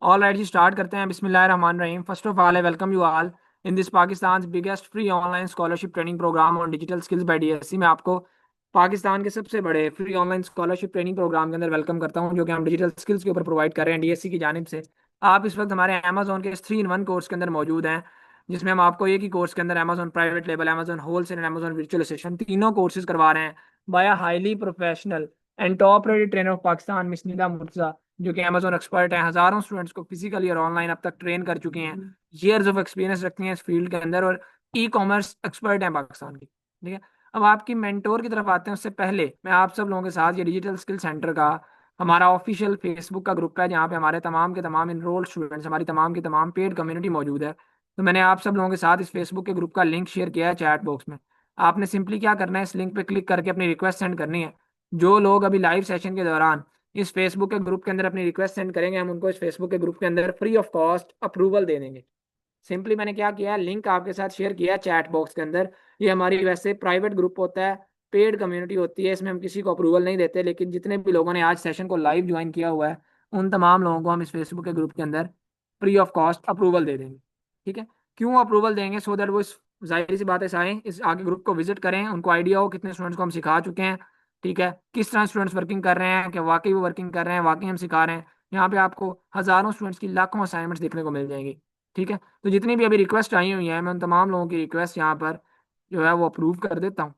All right जी, start करते हैं। बिस्मिल्लाहिर्रहमानिर्रहीम। First of all I welcome you all in this Pakistan biggest free online scholarship training program on digital skills by DSC. मैं आपको पाकिस्तान के सबसे बड़े free online scholarship training program के अंदर वेलकम करता हूं, जो कि हम डिजिटल स्किल्स के ऊपर प्रोवाइड कर रहे हैं डीएससी की जानिब से। आप इस वक्त हमारे अमेजोन के 3 in 1 कोर्स के अंदर मौजूद हैं, जिसमें हम आपको एक ही कोर्स के अंदर Amazon private label, Amazon wholesale and Amazon virtual assistant तीनों कोर्सेज करवा रहे हैं by highly professional and top rated trainer of Pakistan miss Nida Murtaza, जो कि अमेजोन एक्सपर्ट है। हजारों स्टूडेंट्स को फिजिकली और ऑनलाइन अब तक ट्रेन कर चुके हैं। ईयर्स ऑफ एक्सपीरियंस रखती हैं इस फील्ड के अंदर और ई कॉमर्स एक्सपर्ट हैं पाकिस्तान की। ठीक है, अब आपकी मेंटोर की तरफ आते हैं। उससे पहले मैं आप सब लोगों के साथ ये डिजिटल स्किल सेंटर का हमारा ऑफिशियल फेसबुक का ग्रुप है, जहाँ पे हमारे तमाम के तमाम इनरोल्ड स्टूडेंट्स, हमारी तमाम की तमाम पेड कम्युनिटी मौजूद है। तो मैंने आप सब लोगों के साथ इस फेसबुक के ग्रुप का लिंक शेयर किया है चैट बॉक्स में। आपने सिंपली क्या करना है, इस लिंक पे क्लिक करके अपनी रिक्वेस्ट सेंड करनी है। जो लोग अभी लाइव सेशन के दौरान इस फेसबुक के ग्रुप के अंदर अपनी रिक्वेस्ट सेंड करेंगे, हम उनको इस फेसबुक के ग्रुप के अंदर फ्री ऑफ कॉस्ट अप्रूवल दे देंगे। सिंपली मैंने क्या किया है, लिंक आपके साथ शेयर किया है चैट बॉक्स के अंदर। ये हमारी वैसे प्राइवेट ग्रुप होता है, पेड कम्युनिटी होती है, इसमें हम किसी को अप्रूवल नहीं देते, लेकिन जितने भी लोगों ने आज सेशन को लाइव ज्वाइन किया हुआ है उन तमाम लोगों को हम इस फेसबुक के ग्रुप के अंदर फ्री ऑफ कॉस्ट अप्रूवल दे देंगे। ठीक है, क्यों अप्रूवल देंगे? सो दैट वो इस जाहिर सी बात है आए, इस आगे ग्रुप को विजिट करें, उनको आइडिया हो कितने स्टूडेंट्स को हम सिखा चुके हैं। ठीक है, किस तरह स्टूडेंट्स वर्किंग कर रहे हैं, क्या वाकई वो वर्किंग कर रहे हैं, वाकई हम सिखा रहे हैं। यहाँ पे आपको हजारों स्टूडेंट्स की लाखों असाइनमेंट्स देखने को मिल जाएंगी। ठीक है, तो जितनी भी अभी रिक्वेस्ट आई हुई है, मैं उन तमाम लोगों की रिक्वेस्ट यहाँ पर जो है वो अप्रूव कर देता हूँ।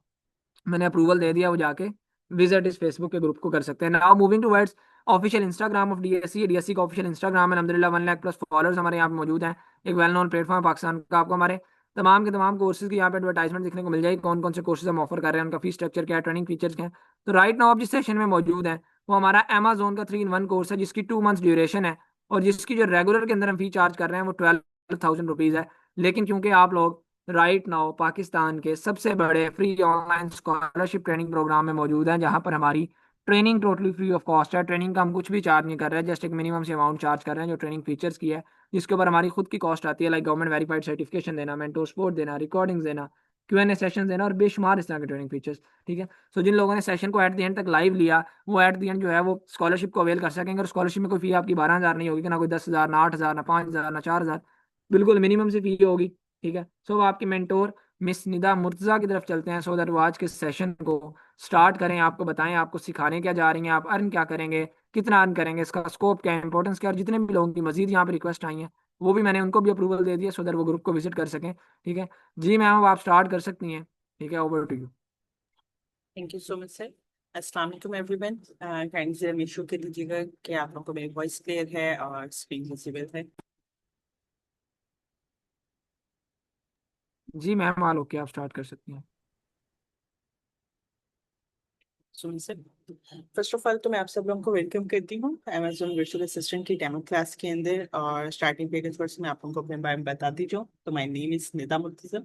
मैंने अप्रूवल दे दिया, वो जाके विजिट इस फेसबुक के ग्रुप को कर सकते हैं। Now moving towards official Instagram of DSC. DSC का ऑफिशियल इंस्टाग्राम है, अल्हम्दुलिल्लाह 1 लाख+ फॉलोअर्स हमारे यहाँ पे मौजूद हैं। एक वेल नोन प्लेटफॉर्म पाकिस्तान का। आपको हमारे तमाम के तमाम कोर्सेज की यहाँ पे एडवर्टाइजमेंट देखने को मिल जाएगी, कौन कौन से कोर्सेज हम ऑफर कर रहे हैं, उनका फीस स्ट्रक्चर क्या है, ट्रेनिंग फीचर्स क्या है। तो राइट नाउ आप जिस सेशन में मौजूद हैं वो हमारा अमेजोन का 3 in 1 कोर्स है, जिसकी 2 months ड्यूरेशन है और जिसकी जो रेगुलर के अंदर हम फी चार्ज कर रहे हैं वो 12,000 रुपीज़ है। लेकिन क्योंकि आप लोग राइट नाउ पाकिस्तान के सबसे बड़े free online scholarship training program में मौजूद हैं, जहां पर हमारी training totally free of cost है। ट्रेनिंग का हम कुछ भी चार्ज नहीं कर रहे हैं, जस्ट एक मिनिमम से अमाउंट चार्ज कर रहे हैं जो ट्रेनिंग फीचर्स की है, जिसके ऊपर हमारी खुद की कॉस्ट आती है, लाइक गवर्नमेंट वेरीफाइड सर्टिफिकेशन देना, मेंटोर सपोर्ट देना, रिकॉर्डिंग्स देना, क्यूएनए सेशन देना और बेशुमार इस तरह के ट्रेनिंग फीचर्स। ठीक है, सो जिन लोगों ने सेशन को एट द एंड तक लाइव लिया, वो एट द एंड जो है वो स्कॉलरशिप को अवेल कर सकेंगे। और स्कॉलरशिप में कोई फी आपकी 12,000 नहीं होगी, कि ना कोई 10,000, ना 8,000, ना 5,000, ना 4,000, बिल्कुल मिनिमम से फी होगी। ठीक है, सो आपके मेंटोर मिस निदा मुर्तजा की तरफ चलते हैं, सो दैट वो आज के सेशन को स्टार्ट करें, आपको बताएं आपको सिखाने क्या जा रही हैं, आप अर्न क्या करेंगे, कितना अर्न करेंगे, इसका स्कोप क्या है, इंपॉर्टेंस क्या है। और जितने भी लोगों की मजीद यहाँ पे रिक्वेस्ट आई हैं वो भी मैंने उनको भी अप्रूवल दे दिया, सो दैट वो ग्रुप को विजिट कर सकें। ठीक है जी मैम, अब आप स्टार्ट कर सकती हैं। ठीक है, over to you. Thank you so much sir. अस्सलाम वालेकुम एवरीवन। काइंडली जरा मेक श्योर कर लीजिएगा कि आप लोगों को मेरी वॉइस क्लियर है और स्क्रीन विजिबल है। जी मैम, ऑल ओके, आप स्टार्ट कर सकती हैं। सुन सर, फर्स्ट ऑफ ऑल तो मैं आप सब लोगों को वेलकम करती हूँ अमेजोन वर्चुअल असिस्टेंट की डेमो क्लास के अंदर। और स्टार्टिंग पे फर्स्ट मैं आप लोगों को अपने बारे में बता दी जो तो my name is Nida Murtaza.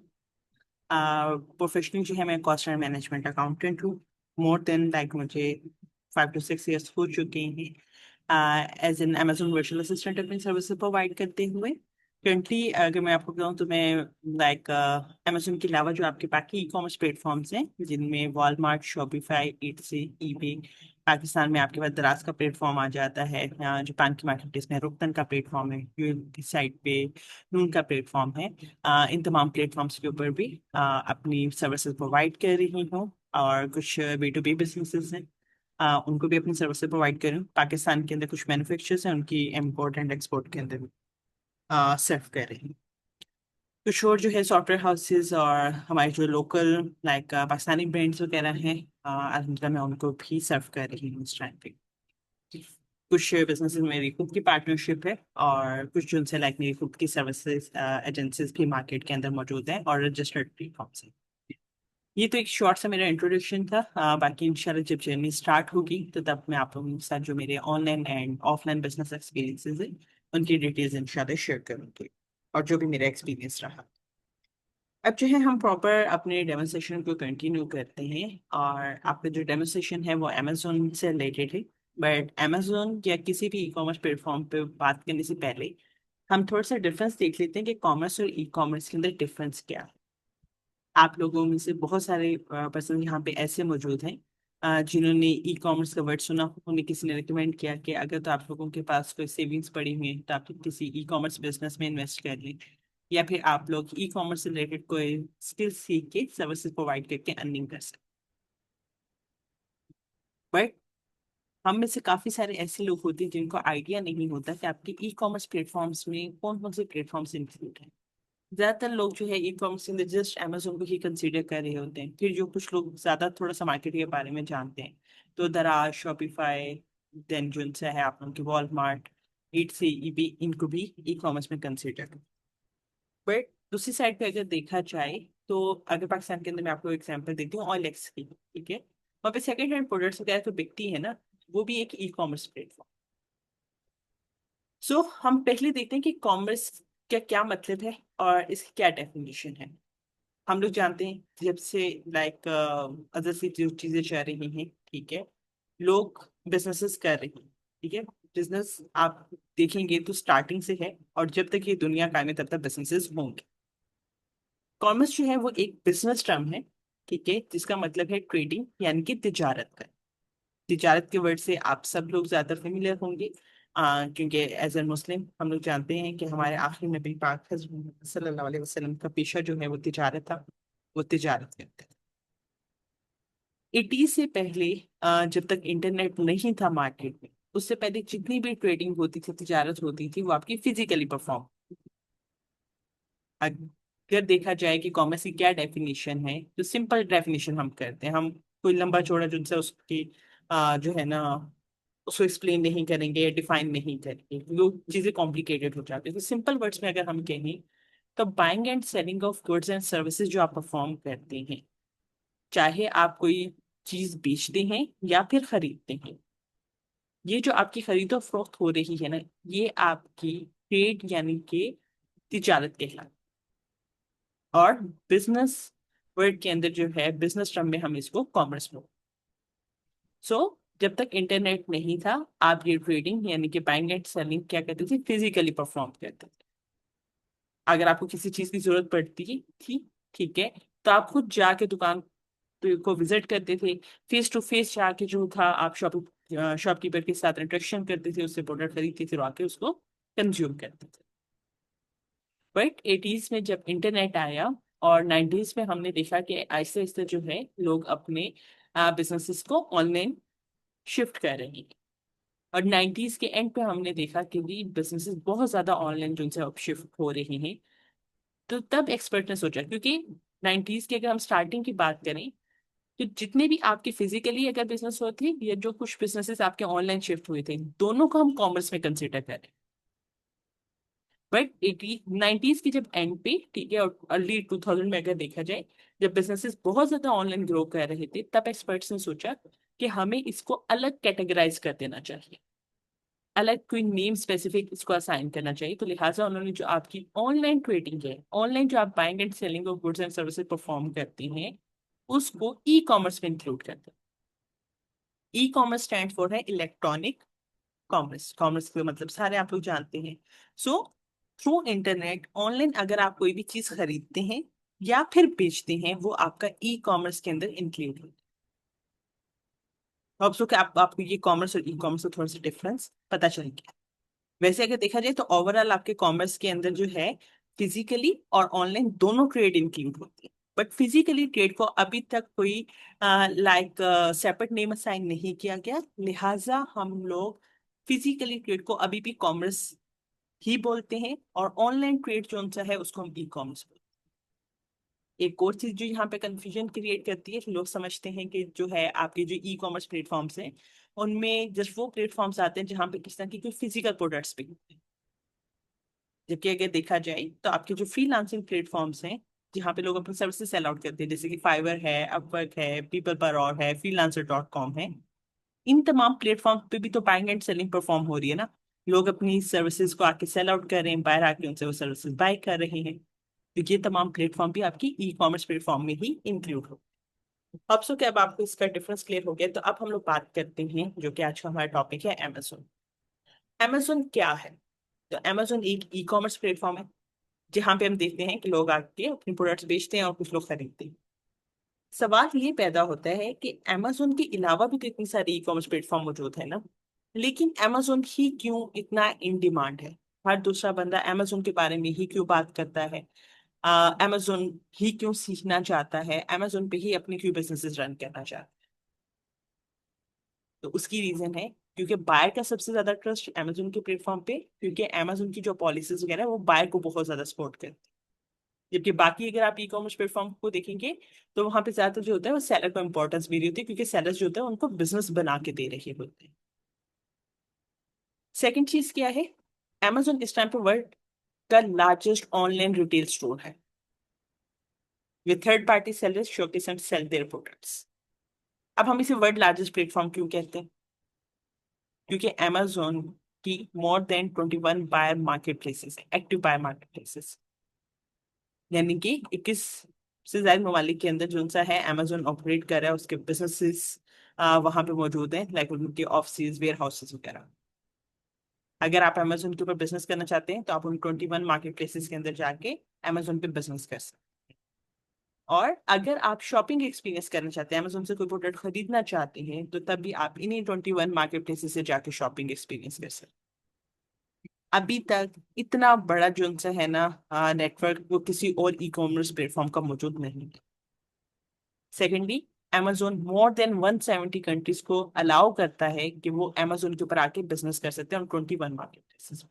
Professional जो है मैं कॉस्ट एंड मैनेजमेंट अकाउंटेंट हूँ। मोर देन लाइक मुझे 5 to 6 years हो चुके हैं as an Amazon virtual assistant अपनी सर्विस प्रोवाइड करते हुए। करंटली अगर मैं आपको बताऊँ तो मैं लाइक अमेजोन के अलावा जो आपके बाकी ई कॉमर्स प्लेटफॉर्म्स हैं जिनमें वॉलमार्ट, शॉपिफाई, ईटसी, ईबे, पाकिस्तान में आपके पास दराज का प्लेटफॉर्म आ जाता है, जापान की मार्केट प्लेस में रुकतन का प्लेटफॉर्म है, यूएई की साइड पे नून का प्लेटफॉर्म है। इन तमाम प्लेटफॉर्म्स के ऊपर भी अपनी सर्विसेज प्रोवाइड कर रही हूँ। और कुछ B2B बिजनेसेस हैं, उनको भी अपनी सर्विसेज प्रोवाइड कर रही हूँ। पाकिस्तान के अंदर कुछ मैन्युफैक्चरर्स हैं, उनकी इम्पोर्ट एंड एक्सपोर्ट के अंदर भी सर्व कर रही हूँ। कुछ और जो है सॉफ्टवेयर हाउसेज और हमारे जो लोकल लाइक पाकिस्तानी ब्रांड्स वगैरह हैं, अल्हम्दुलिल्लाह मैं उनको भी सर्व कर रही हूँ इस टाइम पे। कुछ बिजनेसेस मेरी खुद की पार्टनरशिप है और कुछ जिनसे लाइक मेरी खुद की सर्विसेज एजेंसीज भी मार्केट के अंदर मौजूद हैं और रजिस्टर्ड प्लेटफॉर्म से। ये तो एक शॉर्ट सा मेरा इंट्रोडक्शन था। बाकी इंशाल्लाह जब जर्नी स्टार्ट होगी तो तब मैं आप लोगों के साथ जो मेरे online and offline business experiences हैं उनकी डिटेल्स इंशाल्लाह शेयर करूंगी और जो भी मेरा एक्सपीरियंस रहा। अब जो है हम प्रॉपर अपने डेमोन्स्ट्रेशन को कंटिन्यू करते हैं। और आपका जो डेमोन्स्ट्रेशन है वो अमेजोन से रिलेटेड है। बट अमेजोन या किसी भी ई कॉमर्स प्लेटफॉर्म पे बात करने से पहले हम थोड़ा सा डिफरेंस देख लेते हैं कि कॉमर्स और ई कॉमर्स के अंदर डिफरेंस क्या है। आप लोगों में से बहुत सारे पर्सन यहाँ पे ऐसे मौजूद हैं जिन्होंने ई कॉमर्स का वर्ड सुना, उन्हें किसी ने रिकमेंड किया कि अगर तो आप लोगों के पास कोई सेविंग्स पड़ी हुई है तो आप किसी ई कॉमर्स बिजनेस में इन्वेस्ट कर लें, या फिर आप लोग ई कॉमर्स से रिलेटेड कोई स्किल सीख के सर्विसेज प्रोवाइड करके अर्निंग कर सकते। बट हम में से काफी सारे ऐसे लोग होते हैं जिनको आइडिया नहीं होता कि आपके ई कॉमर्स प्लेटफॉर्म्स में कौन कौन से प्लेटफॉर्म्स इंक्लूड हैं। ज्यादातर लोग जो है ई कॉमर्स के अंदर जस्ट अमेजोन को ही कंसीडर कर रहे होते हैं। फिर जो कुछ लोग ज्यादा थोड़ा सा मार्केट के बारे में जानते हैं तो दराज, शॉपिफाई, देन जो सा है आप लोगों की वॉलमार्ट, इट से भी इनको भी ई कॉमर्स में कंसीडर। बट दूसरी साइड पे अगर देखा जाए तो अगर पाकिस्तान के अंदर मैं आपको एग्जांपल देती हूँ ऑयल एक्स की, ठीक है, वहाँ पे सेकंड हैंड प्रोडक्ट्स वगैरह तो बिकती है ना, वो भी एक ई कॉमर्स प्लेटफॉर्म। सो हम पहले देखते हैं कि कॉमर्स का क्या मतलब है और इसकी क्या डेफिनेशन है। हम लोग जानते हैं जब से लाइक अदर से जो चीजें चल रही हैं, ठीक है, लोग बिजनेसेस कर रहे हैं, ठीक है। बिजनेस आप देखेंगे तो स्टार्टिंग से है, और जब तक ये दुनिया कायम है तब तक बिजनेसेस होंगे। कॉमर्स जो है वो एक बिजनेस टर्म है, ठीक है, जिसका मतलब है ट्रेडिंग यानी कि तिजारत का। तिजारत के वर्ड से आप सब लोग ज्यादा फेमिलियर होंगे, क्योंकि एज ए मुस्लिम हम लोग जानते हैं कि हमारे आखिरी नबी पाक हज़रत मोहम्मद सल्लल्लाहु अलैहि वसल्लम का पेशा जो है वो तिजारत था। वो तिजारत करते थे। 80 से पहले, जब तक इंटरनेट नहीं था मार्केट में, उससे पहले जितनी भी ट्रेडिंग होती थी, तिजारत होती थी, वो आपकी फिजिकली परफॉर्म। अगर देखा जाए कि कॉमर्स की क्या डेफिनेशन है, तो सिंपल डेफिनेशन हम करते हैं। हम कोई लंबा चौड़ा जिनसे उसकी जो है ना उसको एक्सप्लेन नहीं करेंगे या डिफाइन नहीं करेंगे, वो चीजें कॉम्प्लिकेटेड हो जाती है। तो सिंपल वर्ड्स में अगर हम कहें तो buying and selling of goods and services जो आप परफॉर्म करते हैं, चाहे आप कोई चीज बेचते हैं या फिर खरीदते हैं, ये जो आपकी खरीदो फरोख्त हो रही है ना, ये आपकी ट्रेड यानी कि तिजारत कहलाती है। और बिजनेस वर्ड के अंदर जो है बिजनेस टर्म में हम इसको कॉमर्स में। सो जब तक इंटरनेट नहीं था, आप ये ट्रेडिंग यानी कि बाइंग एंड सेलिंग क्या करते थे, फिजिकली परफॉर्म करते थे। अगर आपको किसी चीज की जरूरत पड़ती थी, ठीक है, तो आप खुद जाके दुकान को विजिट करते थे। फेस टू फेस जाके जो था आप शॉपकीपर के साथ इंटरेक्शन करते थे, उससे प्रोडक्ट खरीदते थे और आके उसको कंज्यूम करते थे। बट 80s में जब इंटरनेट आया और 90s में हमने देखा कि आहिस्ते आहिस्ते जो है लोग अपने बिजनेसेस को ऑनलाइन शिफ्ट कर रहे हैं। और 90s के एंड पे हमने देखा कि भी बिजनेसेस बहुत ज्यादा ऑनलाइन जो उनसे अब शिफ्ट हो रहे हैं। तो तब एक्सपर्ट ने सोचा, क्योंकि 90s की अगर हम स्टार्टिंग की बात करें तो जितने भी आपके फिजिकली अगर बिजनेस होते या जो कुछ बिजनेसेस आपके ऑनलाइन शिफ्ट हुए थे, दोनों को हम कॉमर्स में कंसिडर करें। बट 90s की जब एंड पे, ठीक है, और अर्ली 2000 में अगर देखा जाए, जब बिजनेसेस बहुत ज्यादा ऑनलाइन ग्रो कर रहे थे, तब एक्सपर्ट्स ने सोचा कि हमें इसको अलग कैटेगराइज कर देना चाहिए, अलग कोई नेम स्पेसिफिक इसको असाइन करना चाहिए। तो लिहाजा उन्होंने जो आपकी ऑनलाइन ट्रेडिंग है, ऑनलाइन जो आप buying and selling of goods and services perform करते हैं, उसको ई कॉमर्स में इंक्लूड करते हैं। ई कॉमर्स स्टैंड फॉर है इलेक्ट्रॉनिक कॉमर्स। कॉमर्स के मतलब सारे आप लोग जानते हैं। सो थ्रू इंटरनेट ऑनलाइन अगर आप कोई भी चीज खरीदते हैं या फिर बेचते हैं, वो आपका ई कॉमर्स के अंदर इंक्लूड है। अब सो कि आपको ये कॉमर्स और ई कॉमर्स का थोड़ा सा डिफरेंस पता चल गया। वैसे अगर देखा जाए तो ओवरऑल आपके कॉमर्स के अंदर जो है फिजिकली और ऑनलाइन दोनों ट्रेड इंक्लूड होती है। बट फिजिकली ट्रेड को अभी तक कोई लाइक सेपरेट नेम असाइन नहीं किया गया, लिहाजा हम लोग फिजिकली ट्रेड को अभी भी कॉमर्स ही बोलते हैं, और ऑनलाइन ट्रेड जो सा है उसको हम ई कॉमर्स बोलते हैं। एक और चीज जो यहाँ पे कंफ्यूजन क्रिएट करती है, लोग समझते हैं कि जो है आपके जो ई कॉमर्स प्लेटफॉर्म्स हैं, उनमें जस्ट वो प्लेटफॉर्म्स आते हैं जहाँ पे किस तरह की कोई फिजिकल प्रोडक्ट्स भी होते हैं। जबकि अगर देखा जाए तो आपके जो फ्रीलांसिंग प्लेटफॉर्म्स हैं, जहाँ पे लोग अपनी सर्विसेज सेल आउट करते हैं, जैसे कि फाइवर है, अपवर्क है, पीपल पर और है, freelancer.com है, इन तमाम प्लेटफॉर्म पे भी तो बाइंग एंड सेलिंग परफॉर्म हो रही है ना। लोग अपनी सर्विसेज को आके सेल आउट कर रहे हैं, बाहर आके उनसे वो सर्विसेज बाय कर रहे हैं। तो ये तमाम प्लेटफॉर्म भी आपकी ई कॉमर्स प्लेटफॉर्म में ही इंक्लूड हो। अब सो क्या, अब आपको इसका डिफरेंस क्लियर हो गया, तो अब हम लोग बात करते हैं जो कि आज का हमारा टॉपिक है, अमेजोन। अमेजोन क्या है? तो अमेजोन एक ई कॉमर्स प्लेटफॉर्म है, जहाँ पे हम देखते हैं कि लोग आके अपने प्रोडक्ट्स बेचते हैं और कुछ लोग खरीदते हैं। सवाल ये पैदा होता है कि amazon के अलावा भी तो इतनी सारी ई कॉमर्स प्लेटफॉर्म मौजूद है ना, लेकिन amazon ही क्यों इतना इन डिमांड है? हर दूसरा बंदा amazon के बारे में ही क्यों बात करता है? amazon ही क्यों सीखना चाहता है? amazon पे ही अपनी क्यों बिजनेसेस रन करना चाहता है? तो उसकी रीजन है क्योंकि बायर का सबसे ज्यादा ट्रस्ट amazon के प्लेटफॉर्म पे, क्योंकि amazon की जो पॉलिसीज वगैरह है वो बायर को बहुत ज्यादा सपोर्ट करती है। जबकि बाकी अगर आप ई कॉमर्स प्लेटफॉर्म को देखेंगे तो वहां पे ज्यादातर जो होता है वो सेलर को इंपॉर्टेंस भी रही होती है, क्योंकि सेलर्स जो होते हैं उनको बिजनेस बना के दे रहे होते हैं। सेकंड चीज क्या है? amazon इस टाइम पे वर्ल्ड का लार्जेस्ट ऑनलाइन रिटेल स्टोर है, with third party sellers showcase and sell their products. अब हम इसे वर्ल्ड लार्जेस्ट प्लेटफॉर्म क्यों कहते हैं? क्योंकि amazon की more than 21 buyer marketplaces है, एक्टिव बायर मार्केट प्लेसेस, यानी कि 21 से ज्यादा ममालिक के अंदर जो सा है amazon ऑपरेट कर रहा है, उसके बिजनेसेस वहां पे मौजूद हैं, लाइक उनके ऑफिस वेयर हाउसेस वगैरह। अगर आप amazon के ऊपर बिजनेस करना चाहते हैं तो आप उन 21 मार्केट प्लेसेस के अंदर जाके amazon पे बिजनेस कर सकते हैं। और अगर आप शॉपिंग एक्सपीरियंस करना चाहते हैं, amazon से कोई प्रोडक्ट खरीदना चाहते हैं, तो तब भी आप इन्हीं 21 मार्केट प्लेसेस से जाके शॉपिंग एक्सपीरियंस कर सकते हैं। अभी तक इतना बड़ा जो सा है ना नेटवर्क, वो किसी और ई कॉमर्स प्लेटफॉर्म का मौजूद नहीं है। Secondly, amazon more than 170 countries को अलाउ करता है कि वो amazon के ऊपर आके बिजनेस कर सकते हैं ऑन 21 मार्केट प्लेसेस।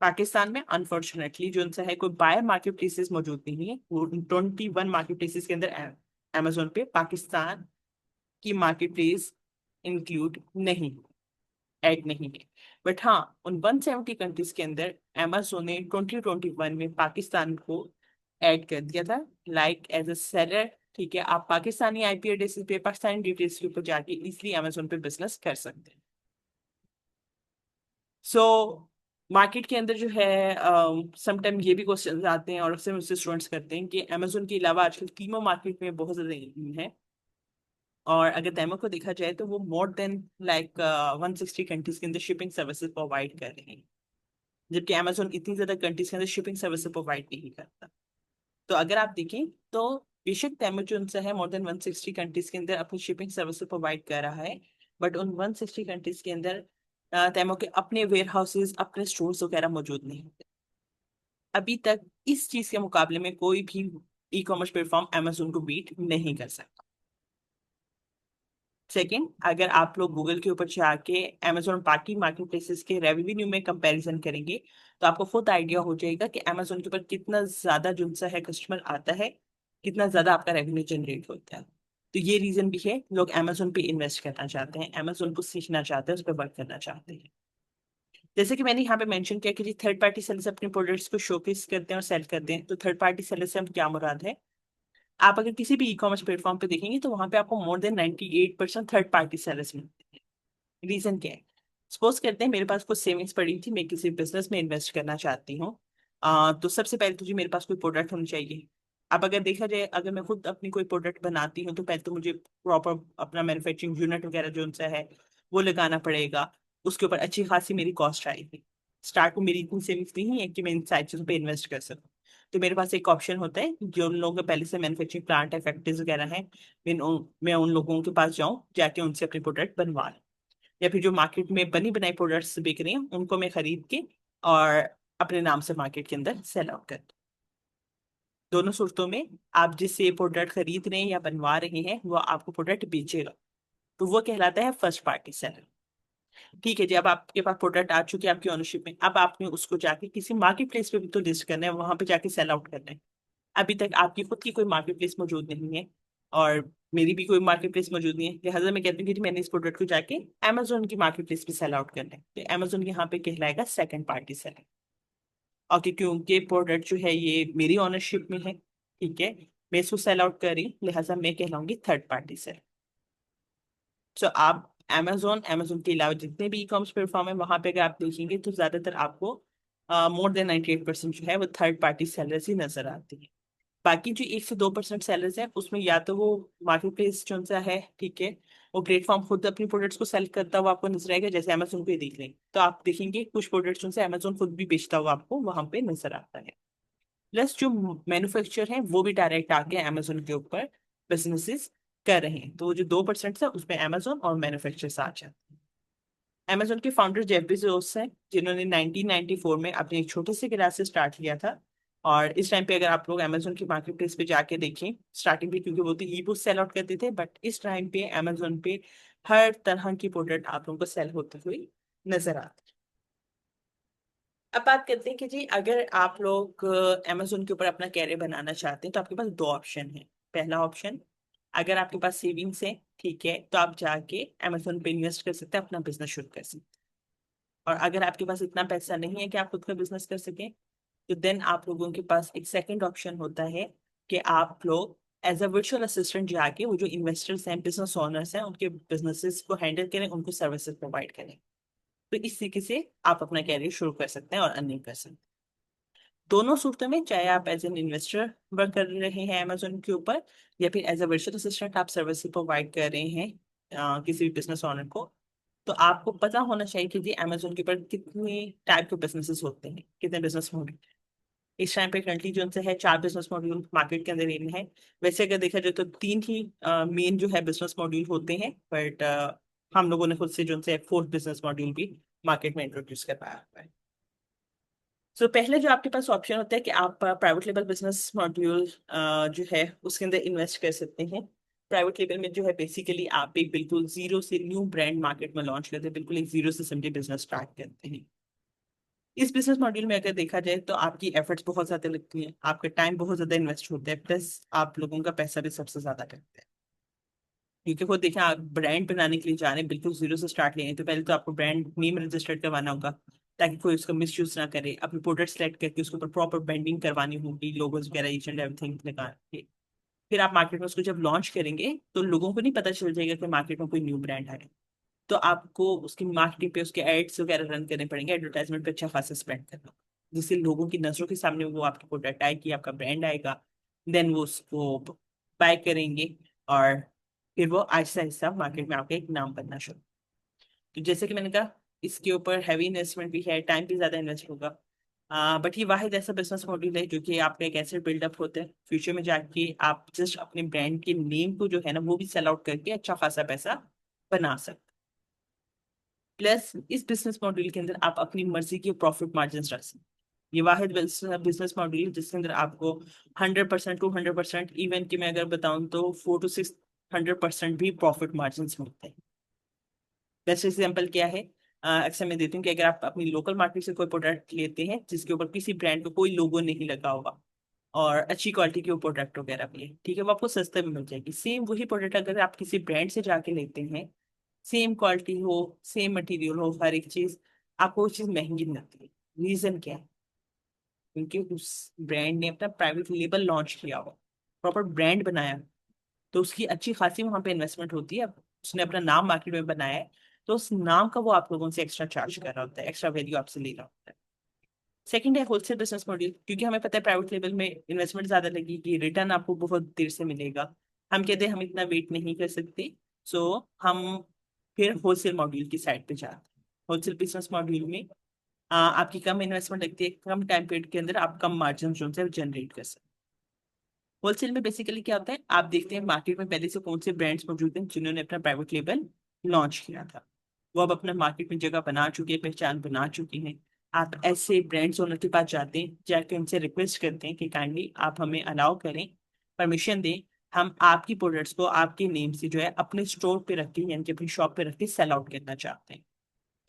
पाकिस्तान में अनफॉर्चुनेटली जो उनसे है कोई बायर मार्केट प्लेसेस मौजूद नहीं है, वो 21 मार्केट प्लेसेस के अंदर amazon पे पाकिस्तान की मार्केट प्लेस इंक्लूड नहीं, ऐड नहीं है। बट हाँ, उन 170 कंट्रीज के अंदर amazon ने 2021 में पाकिस्तान को ऐड कर दिया था, लाइक एज अ सेलर। ठीक है, आप पाकिस्तानी आईपी एड्रेस पे, पाकिस्तानी डिटेल्स के ऊपर जाके इजिली amazon पे बिजनेस कर सकते हैं। सो मार्केट के अंदर जो है समटाइम ये भी क्वेश्चन आते हैं और अक्सर मुझसे स्टूडेंट्स करते हैं कि amazon के अलावा आजकल कीमो मार्केट में बहुत ज्यादा है, और अगर तैमो को देखा जाए तो वो मोर देन लाइक 160 कंट्रीज के अंदर शिपिंग सर्विसेज प्रोवाइड कर रहे हैं, जबकि amazon इतनी ज्यादा कंट्रीज के अंदर शिपिंग सर्विसेज प्रोवाइड नहीं करता। तो अगर आप देखें तो बेशक तैमो जो उनसे है मोर देन 160 कंट्रीज के अंदर अपनी शिपिंग सर्विसेज प्रोवाइड कर रहा है, बट उन 160 कंट्रीज के अंदर तैमो के अपने वेयर हाउसेज, अपने स्टोर्स वगैरह मौजूद नहीं होते। अभी तक इस चीज के मुकाबले में कोई भी ई कॉमर्स प्लेटफॉर्म amazon को बीट नहीं कर सकता। सेकंड, अगर आप लोग गूगल के ऊपर जाके amazon बाकी मार्केट प्लेसेस के रेवेन्यू में कंपैरिजन करेंगे तो आपको खुद आइडिया हो जाएगा कि amazon के ऊपर कितना ज्यादा जो सा है कस्टमर आता है, कितना ज्यादा आपका रेवेन्यू जनरेट होता है। तो ये रीजन भी है, लोग amazon पे इन्वेस्ट करना चाहते हैं, amazon को सीखना चाहते हैं, उस पर वर्क करना चाहते हैं। जैसे कि मैंने यहाँ पे मेंशन किया कि जी थर्ड पार्टी सेलर्स अपने प्रोडक्ट्स को शोकेस करते हैं और सेल करते हैं, तो थर्ड पार्टी सेलर से हम क्या मुराद है? आप अगर किसी भी ई कॉमर्स प्लेटफॉर्म पे देखेंगे तो वहां पे आपको more than 98% third party sellers मिलते हैं। रीजन क्या है? सपोज करते हैं मेरे पास कुछ सेविंग्स पड़ी थी, मैं किसी बिजनेस में इन्वेस्ट करना चाहती हूँ। तो सबसे पहले तो जी मेरे पास कोई प्रोडक्ट होनी चाहिए। अब अगर देखा जाए, अगर मैं खुद अपनी कोई प्रोडक्ट बनाती हूँ तो पहले तो मुझे प्रॉपर अपना मैन्युफैक्चरिंग यूनिट वगैरह जो उनसा है वो लगाना पड़ेगा, उसके ऊपर अच्छी खासी मेरी कॉस्ट आएगी। स्टार्ट में मेरी इतनी सेविंग्स नहीं है कि मैं इन सारी चीज़ों पर इन्वेस्ट कर सकूँ। तो मेरे पास एक ऑप्शन होता है, जो उन लोगों के पहले से मैन्युफैक्चरिंग प्लांट है, फैक्ट्रीज वगैरह हैं, मैं उन लोगों के पास जाऊँ, जाके उनसे अपनी प्रोडक्ट बनवा लूं, या फिर जो मार्केट में बनी बनाई प्रोडक्ट्स बिक रही हैं उनको मैं खरीद के और अपने नाम से मार्केट के अंदर सेल आउट कर दूं। दोनों सूरतों में आप जिससे प्रोडक्ट खरीद रहे हैं या बनवा रहे हैं वो आपको प्रोडक्ट बेचेगा, तो वो कहलाता है फर्स्ट पार्टी सेलर। ठीक है जी, अब आपके पास प्रोडक्ट आ चुकी है आपकी ओनरशिप में, अब आपने उसको जाके किसी मार्केट प्लेस पे भी तो लिस्ट करना है, वहां पे जाके सेल आउट करना है। अभी तक आपकी खुद की कोई मार्केट प्लेस मौजूद नहीं है और मेरी भी कोई मार्केट प्लेस मौजूद नहीं है, लिहाजा मैं कहती हूँ कि मैंने इस प्रोडक्ट को जाके amazon की मार्केट प्लेस पे सेल आउट करना है, तो amazon यहाँ पे कहलाएगा सेकंड पार्टी सेलर। और क्योंकि प्रोडक्ट जो है ये मेरी ओनरशिप में है, ठीक है, मैं इसको सेल आउट कर रही हूँ, लिहाजा मैं कहलाऊंगी थर्ड पार्टी सेलर। सो आप amazon के अलावा जितने भी ई कॉमर्स प्लेटफॉर्म है वहां पे अगर आप देखेंगे तो ज्यादातर आपको मोर देन 98% जो है वो थर्ड पार्टी सेलर्स ही नजर आती है। बाकी जो 1 से 2% सेलर्स हैं उसमें या तो वो मार्केट प्लेस जो सा है, ठीक है, वो प्लेटफॉर्म खुद अपनी प्रोडक्ट्स को सेल करता हुआ आपको नजर आएगा, जैसे अमेजोन पे देख रहे हैं तो आप देखेंगे कुछ प्रोडक्ट्स जो से अमेजोन खुद भी बेचता हुआ आपको वहां पे नजर आता है। प्लस जो मैन्युफैक्चर है वो भी डायरेक्ट आके अमेजोन के ऊपर बिजनेसेस कर रहे हैं। तो वो जो 2% है उसमें अमेजोन और मैन्युफैक्चरर्स आ जाते हैं। अमेजोन के फाउंडर जेफ बेजोस हैं, जिन्होंने 1994 में अपने एक छोटे से गिराज से स्टार्ट किया था। और इस टाइम पे अगर आप लोग अमेजोन की मार्केट प्लेस पे जाके देखें, स्टार्टिंग पे क्योंकि वो तो ई बुक सेल आउट करते थे, बट इस टाइम पे अमेजोन पे हर तरह की प्रोडक्ट आप लोगों को सेल होती हुई नजर आती है। अब बात करते हैं कि जी अगर आप लोग अमेजोन के ऊपर अपना कैरियर बनाना चाहते हैं तो आपके पास दो ऑप्शन है। पहला ऑप्शन, अगर आपके पास सेविंग्स है, ठीक है, तो आप जाके अमेजोन पे इन्वेस्ट कर सकते हैं, अपना बिजनेस शुरू कर सकते हैं। और अगर आपके पास इतना पैसा नहीं है कि आप खुद का बिजनेस कर सकें, तो देन आप लोगों के पास एक सेकंड ऑप्शन होता है कि आप लोग एज अ वर्चुअल असिस्टेंट जाके वो जो इन्वेस्टर्स हैं, बिजनेस ओनर्स हैं, उनके बिजनेसेस को हैंडल करें, उनको सर्विसेज प्रोवाइड करें। तो इस तरीके से आप अपना कैरियर शुरू कर सकते हैं और अर्निंग कर सकते हैं। दोनों सूरतों में, चाहे आप एज एन इन्वेस्टर वर्क कर रहे हैं अमेजोन के ऊपर, या फिर एज अ वर्चुअल असिस्टेंट आप सर्विस प्रोवाइड कर रहे हैं किसी भी बिजनेस ओनर को, तो आपको पता होना चाहिए कि जी अमेजोन के ऊपर कितने टाइप के बिजनेसेस होते हैं, कितने बिजनेस मॉडल। इस टाइम पे करंटली जो उनसे है 4 बिजनेस मॉड्यूल मार्केट के अंदर इन है। वैसे अगर देखा जाए तो 3 ही मेन जो है बिजनेस मॉड्यूल होते हैं, बट हम लोगों ने खुद से जो उनसे 4th बिजनेस मॉड्यूल भी मार्केट में इंट्रोड्यूस करवाया हुआ है। तो पहले जो आपके पास ऑप्शन होता है कि आप प्राइवेट लेवल बिजनेस मॉड्यूल जो है उसके अंदर इन्वेस्ट कर सकते हैं। प्राइवेट लेवल में जो है बेसिकली आप एक बिल्कुल जीरो से न्यू ब्रांड मार्केट में लॉन्च करते हैं, बिल्कुल एक जीरो से समझे बिजनेस स्टार्ट करते हैं। इस बिजनेस मॉड्यूल में अगर देखा जाए तो आपकी एफर्ट्स बहुत ज्यादा लगती हैं, आपका टाइम बहुत ज्यादा इन्वेस्ट होता है, प्लस आप लोगों का पैसा भी सबसे ज्यादा लगता है। क्योंकि खुद देखें, आप ब्रांड बनाने के लिए जा रहे हैं, बिल्कुल जीरो से स्टार्ट लेंगे, तो पहले तो आपको ब्रांड नेम रजिस्टर करवाना होगा ताकि कोई उसका मिस ना करे। अपनी प्रोडक्ट सेलेक्ट करके उसके ऊपर प्रॉपर ब्रांडिंग करवानी होगी, लोगोस वगैरह ईच एंड एवरीथिंग लगा के। फिर आप मार्केट में उसको जब लॉन्च करेंगे तो लोगों को नहीं पता चल जाएगा कि मार्केट में कोई न्यू ब्रांड आया। तो आपको उसकी मार्केटिंग पे उसके एड्स वगैरह रन करने पड़ेंगे, एडवर्टाइजमेंट पे अच्छा खासा स्पेंड करना होगा, जिससे लोगों की नजरों के सामने वो आपकी प्रोडक्ट आएगी, आपका ब्रांड आएगा। देन वो उसको बाय करेंगे, और फिर वो आहिस्ता आहिस्ता मार्केट में आपका एक नाम बनना शुरू। तो जैसे कि मैंने कहा, इसके ऊपर हैवी इन्वेस्टमेंट भी है, टाइम भी ज्यादा इन्वेस्ट होगा। बट ये वाहिद ऐसा बिजनेस मॉड्यूल है जो कि आपका एक ऐसे बिल्डअप होता है, फ्यूचर में जाके आप जस्ट अपने ब्रांड के नेम को जो है ना वो भी सेल आउट करके अच्छा खासा पैसा बना सकते। प्लस इस बिजनेस मॉड्यूल के अंदर आप अपनी मर्जी के प्रॉफिट मार्जिन रख सकते हैं। ये वाहिद बिजनेस मॉड्यूल है जिसके अंदर आपको 100%, 200%, इवन कि मैं अगर बताऊं तो 400 to 600% भी प्रॉफिट मार्जिन मिलते हैं। बेस्ट एग्जाम्पल क्या है, अक्सर मैं देती हूँ कि अगर आप अपनी लोकल मार्केट से कोई प्रोडक्ट लेते हैं जिसके ऊपर किसी ब्रांड को कोई लोगो नहीं लगा होगा, और अच्छी क्वालिटी के वो प्रोडक्ट वगैरह भी है, ठीक है, वो आपको सस्ते में मिल जाएगी। सेम वही प्रोडक्ट अगर आप किसी ब्रांड से जाके लेते हैं, सेम क्वालिटी हो, सेम मटेरियल हो, हर एक चीज, आपको वो चीज महंगी मिलती है। रीजन क्या है? क्योंकि उस ब्रांड ने अपना प्राइवेट लेबल लॉन्च किया हो, प्रॉपर ब्रांड बनाया, तो उसकी अच्छी खासी वहां पे इन्वेस्टमेंट होती है। अब उसने अपना नाम मार्केट में बनाया है, तो उस नाम का वो आप लोगों से एक्स्ट्रा चार्ज कर रहा होता है, एक्स्ट्रा वैल्यू आपसे ले रहा होता है। सेकंड है होलसेल बिजनेस मॉड्यूल, क्योंकि हमें पता है प्राइवेट लेवल में इन्वेस्टमेंट ज्यादा लगेगी, रिटर्न आपको बहुत देर से मिलेगा। हम कहते हैं हम इतना वेट नहीं कर सकते, सो हम फिर होलसेल मॉड्यूल की साइड पे जाते हैं। होलसेल बिजनेस मॉड्यूल में आपकी कम इन्वेस्टमेंट लगती है, कम टाइम पीरियड के अंदर आप कम मार्जिन जो है जनरेट कर सकते हैं। होलसेल में बेसिकली क्या होता है, आप देखते हैं मार्केट में पहले से कौन से ब्रांड्स मौजूद हैं जिन्होंने अपना प्राइवेट लेबल लॉन्च किया था, वो अब अपना मार्केट में जगह बना चुके हैं, पहचान बना चुके हैं। आप ऐसे ब्रांड्स ओनर के पास जाते हैं, जाके उनसे रिक्वेस्ट करते हैं कि काइंडली आप हमें अलाउ करें, परमिशन दें, हम आपकी प्रोडक्ट्स को आपके नेम से जो है अपने स्टोर पे रख के, यानी कि अपनी शॉप पे रख के सेल आउट करना चाहते हैं।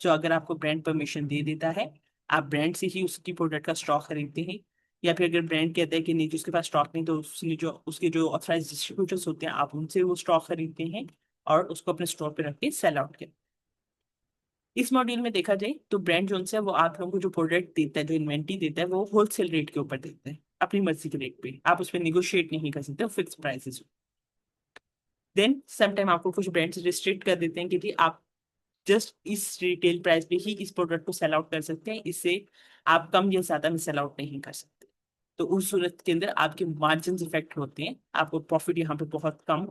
जो अगर आपको ब्रांड परमिशन दे देता है, आप ब्रांड से ही उसकी प्रोडक्ट का स्टॉक खरीदते हैं। या फिर अगर ब्रांड कहता है कि नहीं, जिसके पास स्टॉक नहीं, तो उसने जो उसके जो ऑथराइज डिस्ट्रीब्यूटर्स होते हैं, आप उनसे वो स्टॉक खरीदते हैं और उसको अपने स्टोर पे रख के सेल आउट करते हैं। इस मॉड्यूल में देखा जाए तो ब्रांड जो है वो आप लोगों को जो प्रोडक्ट देता है, जो इन्वेंट्री देता है, वो होलसेल रेट के ऊपर देता है, अपनी मर्जी के रेट पे, आप उस पर निगोशिएट नहीं कर सकते, फिक्स प्राइसेस। देन समटाइम आपको कुछ ब्रांड्स रिस्ट्रिक्ट कर देते हैं कि जी आप जस्ट इस रिटेल प्राइस पे ही इस प्रोडक्ट को सेल आउट कर सकते हैं, इससे आप कम या ज्यादा में सेल आउट नहीं कर सकते। तो उस सूरत के अंदर आपके मार्जिन इफेक्ट होते हैं, आपको प्रॉफिट यहाँ पे बहुत कम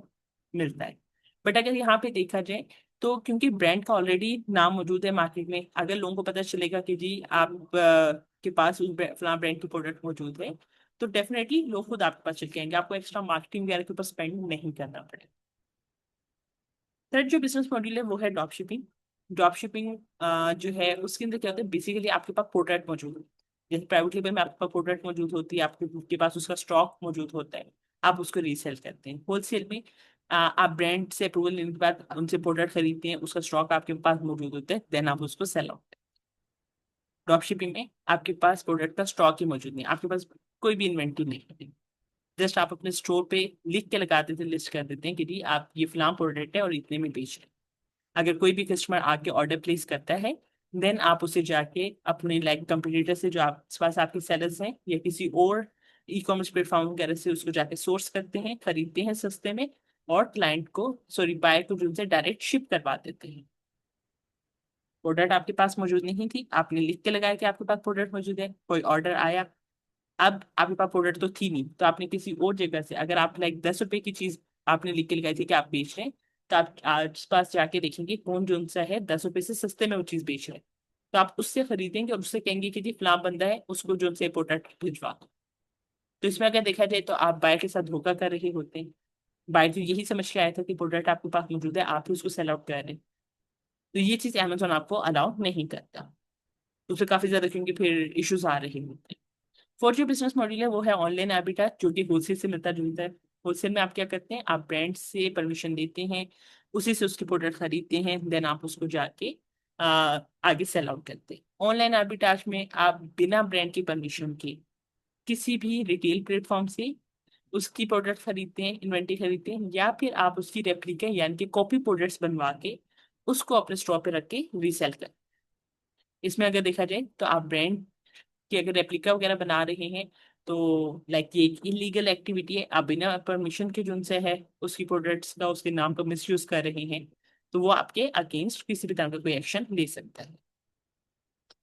मिलता है। बट अगर यहाँ पे देखा जाए तो क्योंकि ब्रांड का ऑलरेडी नाम मौजूद है मार्केट में, अगर लोगों को पता चलेगा कि जी आप के पास उस फलां ब्रांड की प्रोडक्ट मौजूद है, तो डेफिनेटली लोग खुद आपके पास चल के आएंगे, आपको एक्स्ट्रा मार्केटिंग वगैरह के ऊपर स्पेंड नहीं करना पड़ेगा। थर्ड जो बिजनेस मॉड्यूल है वो है ड्रॉप शिपिंग। ड्रॉप शिपिंग जो है उसके अंदर क्या होता है, बेसिकली आपके पास प्रोडक्ट मौजूद है। जैसे प्राइवेट लेबल में आपके पास प्रोडक्ट मौजूद होती है, आपके पास उसका स्टॉक मौजूद होता है, आप उसको रीसेल करते हैं। होलसेल में आप ब्रांड से अप्रूवल लेने के बाद उनसे प्रोडक्ट खरीदते हैं, उसका स्टॉक आपके पास मौजूद होता है, देन आप उसको सेल आउट। ड्रॉप शिपिंग में आपके पास प्रोडक्ट का स्टॉक ही मौजूद नहीं, आपके पास कोई भी इन्वेंटरी नहीं है। जस्ट आप अपने स्टोर पे लिख के लगा देते हैं, लिस्ट कर देते हैं कि जी आप ये फलां प्रोडक्ट है और इतने में बेच रहे हैं। अगर कोई भी कस्टमर आके ऑर्डर प्लेस करता है, देन आप उसे जाके अपने लाइक कंपटीटर से, जो आप पास आपके सेलर्स हैं या किसी और ई कॉमर्स प्लेटफॉर्म वगैरह से, उसको जाके सोर्स करते हैं, खरीदते हैं सस्ते में, और क्लाइंट को, सॉरी बायर को, जो उनसे डायरेक्ट शिप करवा देते हैं। प्रोडक्ट आपके पास मौजूद नहीं थी, आपने लिख के लगाया कि आपके पास प्रोडक्ट मौजूद है, कोई ऑर्डर आया, अब आपके पास प्रोडक्ट तो थी नहीं, तो आपने किसी और जगह से, अगर आप लाइक 10 रुपए की चीज आपने लिख के लगाई थी कि आप बेच रहे हैं, तो आप आस पास जाके देखेंगे कौन जो सा है 10 रुपए से सस्ते में वो चीज बेच रहे हैं, तो आप उससे खरीदेंगे और उससे कहेंगे कि जी फलां बंदा है, उसको जो से प्रोडक्ट भिजवा दो। तो इसमें अगर देखा जाए तो आप बायर के साथ धोखा कर रहे होते हैं। बायर तो यही समझ के आया था कि प्रोडक्ट आपके पास मौजूद है, आप ही उसको सेल आउट कर रहे हैं। तो ये चीज अमेजोन आपको अलाउ नहीं करता, तो उससे काफी ज्यादा क्योंकि फिर इश्यूज आ रहे होते हैं। फोर्थ जो बिजनेस मॉडल है वो है ऑनलाइन आर्बिट्राज, जो कि होलसेल से मिलता जुलता है। होलसेल में आप क्या करते हैं, आप ब्रांड से परमिशन लेते हैं, उसी से उसके प्रोडक्ट खरीदते हैं, देन आप उसको जाके आगे सेल आउट करते हैं। ऑनलाइन आर्बिट्राज में आप बिना ब्रांड की परमिशन के किसी भी रिटेल प्लेटफॉर्म से उसकी प्रोडक्ट खरीदते हैं, इन्वेंट्री खरीदते हैं, या फिर आप उसकी रेप्लिका यानी कि कॉपी प्रोडक्ट्स बनवा के उसको अपने स्टोर पे रख के रीसेल कर। इसमें अगर देखा जाए तो आप ब्रांड कि अगर रेप्लिका वगैरह बना रहे हैं, तो लाइक ये एक इलीगल एक्टिविटी है, आप बिना परमिशन के जो उनसे है उसकी प्रोडक्ट्स का, उसके नाम का मिसयूज कर रहे हैं, तो वो आपके अगेंस्ट किसी भी तरह का कोई एक्शन ले सकता है।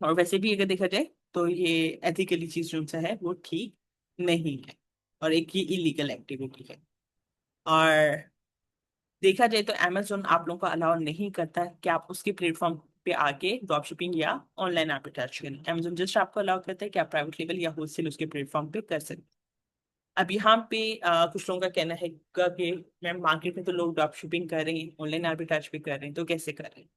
और वैसे भी अगर देखा जाए तो ये एथिकली चीज जो उनसे है वो ठीक नहीं है, और एक ये इलीगल एक्टिविटी है। और देखा जाए तो अमेजोन आप लोगों को अलाउ नहीं करता कि आप उसके प्लेटफॉर्म पे आके ड्रॉप शिपिंग या ऑनलाइन आर्बिट्राज करें। अमेजोन जस्ट आपको अलाउ करता है कि आप प्राइवेट लेवल या होलसेल उसके प्लेटफॉर्म पे कर सकते हैं। अब यहाँ पे कुछ लोगों का कहना है कि मैम मार्केट में तो लोग ड्रॉप शिपिंग कर रहे हैं, ऑनलाइन आर्बिट्राज भी कर रहे हैं, तो कैसे कर रहे हैं।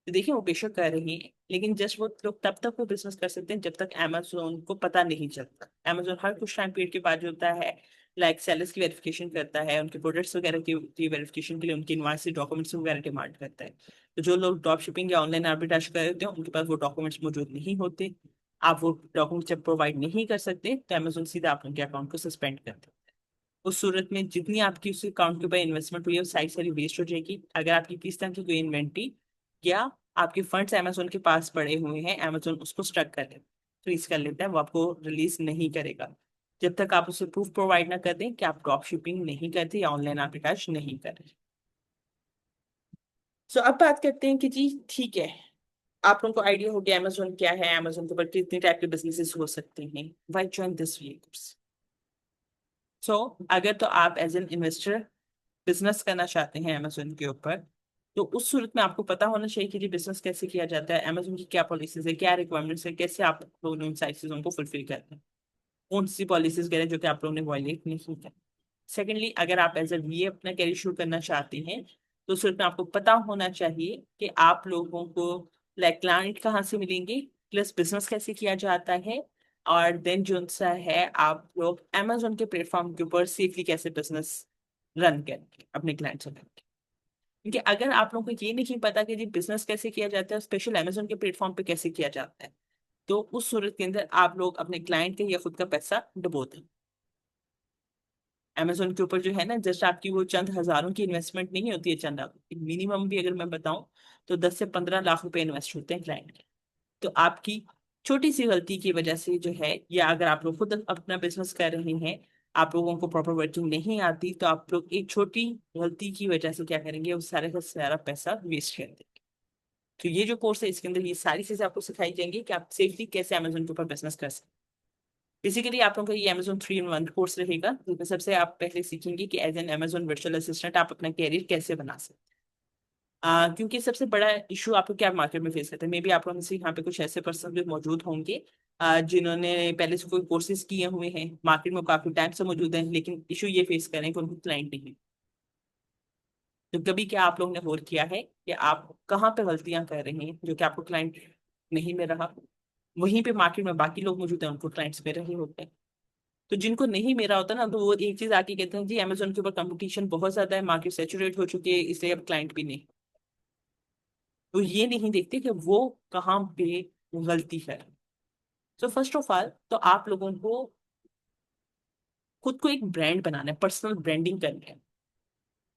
तो देखिए वो बेशक कर रही है, लेकिन जस्ट वो लोग तब तक वो बिजनेस कर सकते हैं जब तक अमेजोन को पता नहीं चलता। अमेजोन हर कुछ टाइम पीरियड के बाद जो होता है, लाइक सेलर्स की वेरिफिकेशन करता है, उनके प्रोडक्ट्स वगैरह की वेरिफिकेशन के लिए उनके इनवॉइस डॉक्यूमेंट्स वगैरह डिमांड करता है। तो जो लोग ड्रॉप शिपिंग या ऑनलाइन आर्बिट्राज कर रहे होते हैं उनके पास वो डॉक्यूमेंट्स मौजूद नहीं होते। आप वो डॉक्यूमेंट्स जब प्रोवाइड नहीं कर सकते तो अमेजोन सीधा आप उनके अकाउंट को सस्पेंड कर देता है। उस सूरत में जितनी आपकी उस अकाउंट के ऊपर इन्वेस्टमेंट हुई है वो सारी सारी वेस्ट हो जाएगी। अगर आपकी किस तरह की कोई इन्वेंट्री या आपके फंड्स अमेजोन के पास पड़े हुए हैं, अमेजोन उसको स्टक कर लेता, फ्रीज कर लेता है, वो आपको रिलीज नहीं करेगा जब तक आप उसे प्रूफ प्रोवाइड ना कर दें कि आप ड्रॉप शिपिंग नहीं करते या ऑनलाइन आर्बिट्राज नहीं कर रहे। सो अब बात करते हैं कि जी ठीक है, आप लोगों को आइडिया हो गया अमेजोन क्या है, अमेजोन के ऊपर कितने टाइप के बिजनेसेस हो सकते हैं, वाई ज्वाइन दिस वीक। सो अगर तो आप एज एन इन्वेस्टर बिजनेस करना चाहते हैं अमेजोन के ऊपर, तो उस सूरत में आपको पता होना चाहिए कि जी बिजनेस कैसे किया जाता है, अमेजोन की क्या पॉलिसीज है, क्या रिक्वायरमेंट्स है, कैसे आप लोग उन सारी चीजों को फुलफिल करते हैं, कौन सी पॉलिसीज वगैरह जो कि आप लोगों ने वायलेट नहीं की। सेकेंडली, अगर आप एज ए वीए अपना कैरियर शुरू करना चाहते हैं, तो उस सूरत में आपको पता होना चाहिए कि आप लोगों को लाइक क्लाइंट कहाँ से मिलेंगे, प्लस बिजनेस कैसे किया जाता है, और देन जो सा है आप लोग अमेजोन के प्लेटफॉर्म के ऊपर सेफली कैसे बिजनेस रन करेंगे अपने क्लाइंट से मिलकर। क्योंकि अगर आप लोगों को ये नहीं पता कि जी बिजनेस कैसे किया जाता है, स्पेशल अमेजोन के प्लेटफॉर्म पे कैसे किया जाता है, तो उस सूरत के अंदर आप लोग अपने क्लाइंट के या खुद का पैसा डुबो दें। अमेजोन के ऊपर जो है ना, जस्ट आपकी वो चंद हजारों की इन्वेस्टमेंट नहीं होती है, चंद मिनिमम भी अगर मैं बताऊं तो 10 से 15 लाख रुपए इन्वेस्ट होते हैं क्लाइंट के। तो आपकी छोटी सी गलती की वजह से जो है, या अगर आप लोग खुद अपना बिजनेस कर रहे हैं, आप लोगों को प्रॉपर वर्किंग नहीं आती, तो आप लोग एक छोटी गलती की वजह से क्या करेंगे, उस सारे का सारा पैसा वेस्ट कर देंगे। तो ये जो कोर्स है इसके अंदर ये सारी चीजें आपको सिखाई जाएंगी कि आप सेफली कैसे अमेजोन के ऊपर बिजनेस कर सकते हैं। बेसिकली आप लोगों का ये अमेजोन 3 in 1 कोर्स रहेगा, जिसमें सबसे आप पहले सीखेंगे कि as an Amazon virtual assistant आप अपना कैरियर कैसे बना सकते हैं। क्योंकि सबसे बड़ा इशू आपको क्या मार्केट में फेस करते हैं, मे बी आप लोगों में से यहाँ पे कुछ ऐसे पर्सन भी मौजूद होंगे जिन्होंने पहले से कोई कोर्सेज किए हुए हैं, मार्केट में काफी टाइम से मौजूद हैं, लेकिन इशू ये फेस कर रहे हैं कि उनको क्लाइंट नहीं है। तो कभी क्या आप लोगों ने गौर किया है कि आप कहाँ पे गलतियां कर रहे हैं जो कि आपको क्लाइंट नहीं मिल रहा, वहीं पे मार्केट में बाकी लोग मौजूद हैं, उनको क्लाइंट्स मिल रहे होते हैं। तो जिनको नहीं मिल रहा होता ना, तो वो एक चीज आके कहते हैं जी अमेजोन के ऊपर कंपटीशन बहुत ज्यादा है, मार्केट सेचुरेट हो चुकी है, इसलिए अब क्लाइंट भी नहीं। तो ये नहीं देखते कि वो कहाँ पे गलती है। तो फर्स्ट ऑफ ऑल तो आप लोगों को खुद को एक ब्रांड बनाना है, पर्सनल ब्रांडिंग करनी है।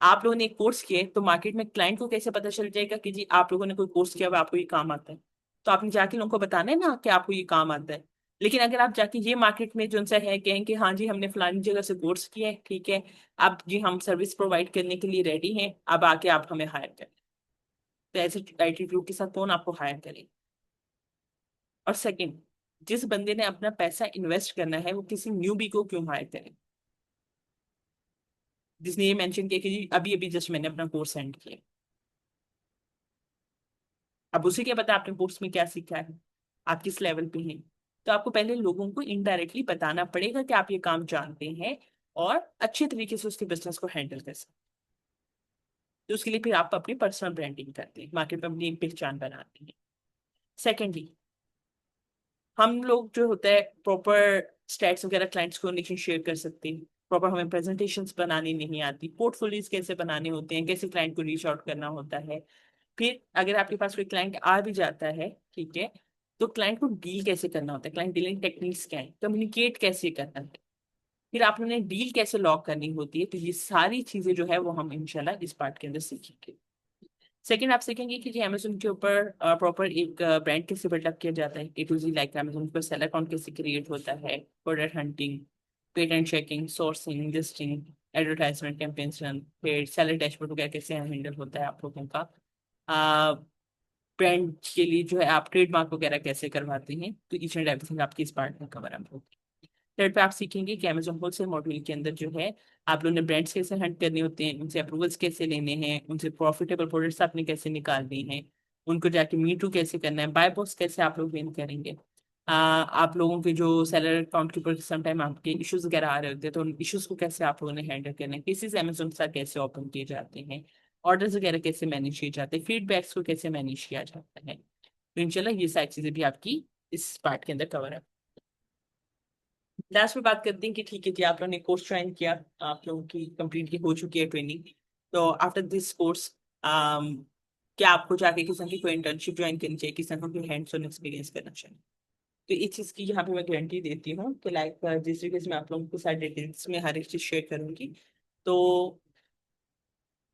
आप लोगों ने एक कोर्स किया है, तो मार्केट में क्लाइंट को कैसे पता चल जाएगा कि जी आप लोगों ने कोई कोर्स किया हुआ है, आपको ये काम आता है। तो आपने जाके लोगों को बताना है ना कि आपको ये काम आता है। लेकिन अगर आप जाके ये मार्केट में जो उनसे है कहें कि हाँ जी हमने फलानी जगह से कोर्स किया है, ठीक है, अब जी हम सर्विस प्रोवाइड करने के लिए रेडी हैं, अब आके आप हमें हायर करें। तो ऐसे एटीट्यूड के साथ कौन आपको हायर करे। और सेकंड, जिस बंदे ने अपना पैसा इन्वेस्ट करना है वो किसी न्यूबी को क्यों हायर करे, जिसने ये मेंशन किया कि जी अभी अभी जस्ट मैंने अपना कोर्स सेंड किया। अब उसे क्या पता आपने कोर्स में क्या सीखा है, आप किस लेवल पे हैं। तो आपको पहले लोगों को इनडायरेक्टली बताना पड़ेगा कि आप ये काम जानते हैं और अच्छे तरीके से उसके बिजनेस को हैंडल कर सकते हैं। तो उसके लिए फिर आप अपनी पर्सनल ब्रांडिंग करते हैं, मार्केट में अपनी एक पहचान बनाते हैं। सेकेंडली, हम लोग जो होता है प्रॉपर स्टैट्स वगैरह क्लाइंट्स को नहीं शेयर कर सकते। प्रॉपर हमें प्रेजेंटेशंस बनानी नहीं आती, पोर्टफोलियोज कैसे बनाने होते हैं, कैसे क्लाइंट को रीच आउट करना होता है। फिर अगर आपके पास कोई क्लाइंट आ भी जाता है, ठीक है, तो क्लाइंट को डील कैसे करना होता है, क्लाइंट डीलिंग टेक्निक्स क्या है, कम्युनिकेट कैसे करना है, फिर आप उन्हें डील कैसे लॉक करनी होती है। तो ये सारी चीजें जो है वो हम इंशाल्लाह इस पार्ट के अंदर सीखेंगे। सेकंड, आप सीखेंगे कि अमेजोन के ऊपर प्रॉपर एक ब्रांड कैसे बिल्डअप किया जाता है, ए टू जी, लाइक अमेजोन पर सेलर अकाउंट कैसे क्रिएट होता है, product hunting, patent checking, sourcing, listing, advertisement campaigns run, फिर सेलर डैशबोर्ड वगैरह कैसे हैंडल होता है आप लोगों का, ब्रांड के लिए जो है आप ट्रेडमार्क वगैरह कैसे करवाते हैं। तो ईच एंड एवरीथिंग आपकी इस पार्ट में कवर अप होगी। थर्ड पे आप सीखेंगे कि अमेजोन होलसेल मॉड्यूल के अंदर जो है आप लोगों ने ब्रांड्स कैसे हंट करने होते हैं, उनसे अप्रूवल्स कैसे लेने हैं, उनसे प्रॉफिटेबल प्रोडक्ट्स आपने कैसे निकालने हैं, उनको जाके मी टू कैसे करना है, बाय बॉक्स कैसे आप लोग विन करेंगे। आप लोगों के जो सेलर अकाउंट के ऊपर समटाइम आपके इश्यूज वगैरह आ रहे होते हैं, तो उन इश्यूज को कैसे आप लोगों ने हैंडल करना है, केसेस अमेजोन के साथ कैसे ओपन किए जाते हैं, ऑर्डर्स वगैरह कैसे मैनेज किए जाते हैं, फीडबैक्स को कैसे मैनेज किया जाता है। तो इंशाल्लाह ये सारी चीजें भी आपकी इस पार्ट के अंदर कवर है। लास्ट में बात करते हैं कि ठीक है जी आप लोगों ने कोर्स ज्वाइन किया, आप लोगों की कंप्लीट की हो चुकी है ट्रेनिंग। तो आफ्टर दिस कोर्स क्या आपको जाके किसी की कोई इंटर्नशिप ज्वाइन करनी चाहिए, किसी को कोई हैंड्स ऑन एक्सपीरियंस करना चाहिए। तो इस चीज़ की यहाँ पे मैं गारंटी देती हूँ कि लाइक जिस तरीके से मैं आप लोगों को सारी डिटेल्स में हर एक चीज़ शेयर करूंगी, तो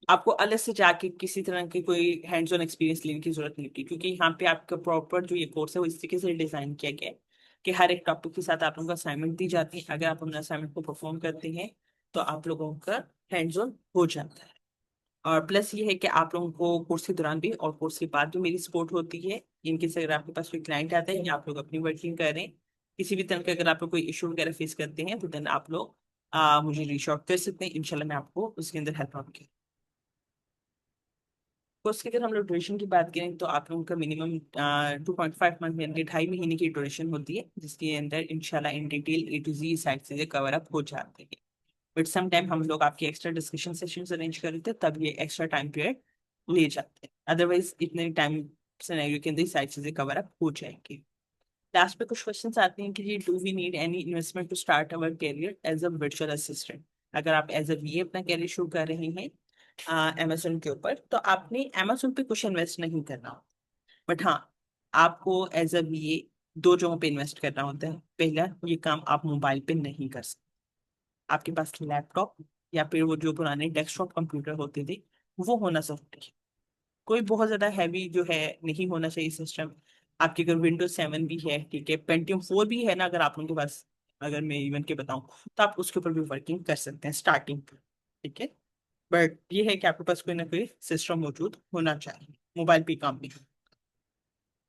आपको अलग से जाके किसी तरह की कोई हैंड्स ऑन एक्सपीरियंस लेने की जरूरत नहीं होती, क्योंकि यहाँ पे आपका प्रॉपर जो ये कोर्स है वो इस तरीके से डिजाइन किया गया है कि हर एक टॉपिक के साथ आप लोगों को असाइनमेंट दी जाती है। अगर आप उन असाइनमेंट को परफॉर्म करते हैं तो आप लोगों का हैंड्स ऑन हो जाता है। और प्लस ये है कि आप लोगों को कोर्स के दौरान भी और कोर्स के बाद भी मेरी सपोर्ट होती है। इनकेस अगर आपके पास कोई क्लाइंट आता है या आप लोग अपनी वर्किंग कर रहे हैं, किसी भी तरह का अगर आप लोग कोई इशू वगैरह फेस करते हैं, तो देन आप लोग मुझे रीच आउट कर सकते हैं, इंशाल्लाह मैं आपको उसके अंदर हेल्प आऊंगी। कोर्स की अगर हम लोग ड्यूरेशन की बात करें तो आप लोगों का मिनिमम 2.5 मंथ यानी कि 2.5 महीने की ड्यूरेशन होती है, जिसके अंदर इंशाल्लाह in detail A to Z side से कवर अप हो जाते हैं। बट सम टाइम हम लोग आपके एक्स्ट्रा डिस्कशन सेशंस अरेंज कर देते हैं, तब ये एक्स्ट्रा टाइम पीरियड ले जाते हैं। अदरवाइज इतने टाइम सिनेरियो के अंदर ही सारी चीजें कवर अप हो जाएंगी। लास्ट पे कुछ क्वेश्चंस आते हैं कि ये do we need any investment to start our career as a virtual assistant. अगर आप एज अ वीए अपना करियर शुरू कर रहे हैं अमेजोन के ऊपर, तो आपने अमेजोन पे कुछ इन्वेस्ट नहीं करना होता। बट हाँ, आपको एज अ वीए दो जगहों पे इन्वेस्ट करना होता है। पहला, ये काम आप मोबाइल पे नहीं कर सकते, आपके पास लैपटॉप या फिर वो जो पुराने डेस्कटॉप कंप्यूटर होते थे वो होना जरूरी है। कोई बहुत ज्यादा हैवी जो है नहीं होना चाहिए सिस्टम। आपके अगर विंडोज 7 भी है, ठीक है, पेंटियम 4 भी है ना अगर आप लोगों के पास, अगर मैं इवन के बताऊं, तो आप उसके ऊपर भी वर्किंग कर सकते हैं स्टार्टिंग, ठीक है। बट ये है कि आपके पास कोई ना कोई सिस्टम मौजूद होना चाहिए, मोबाइल पे काम नहीं।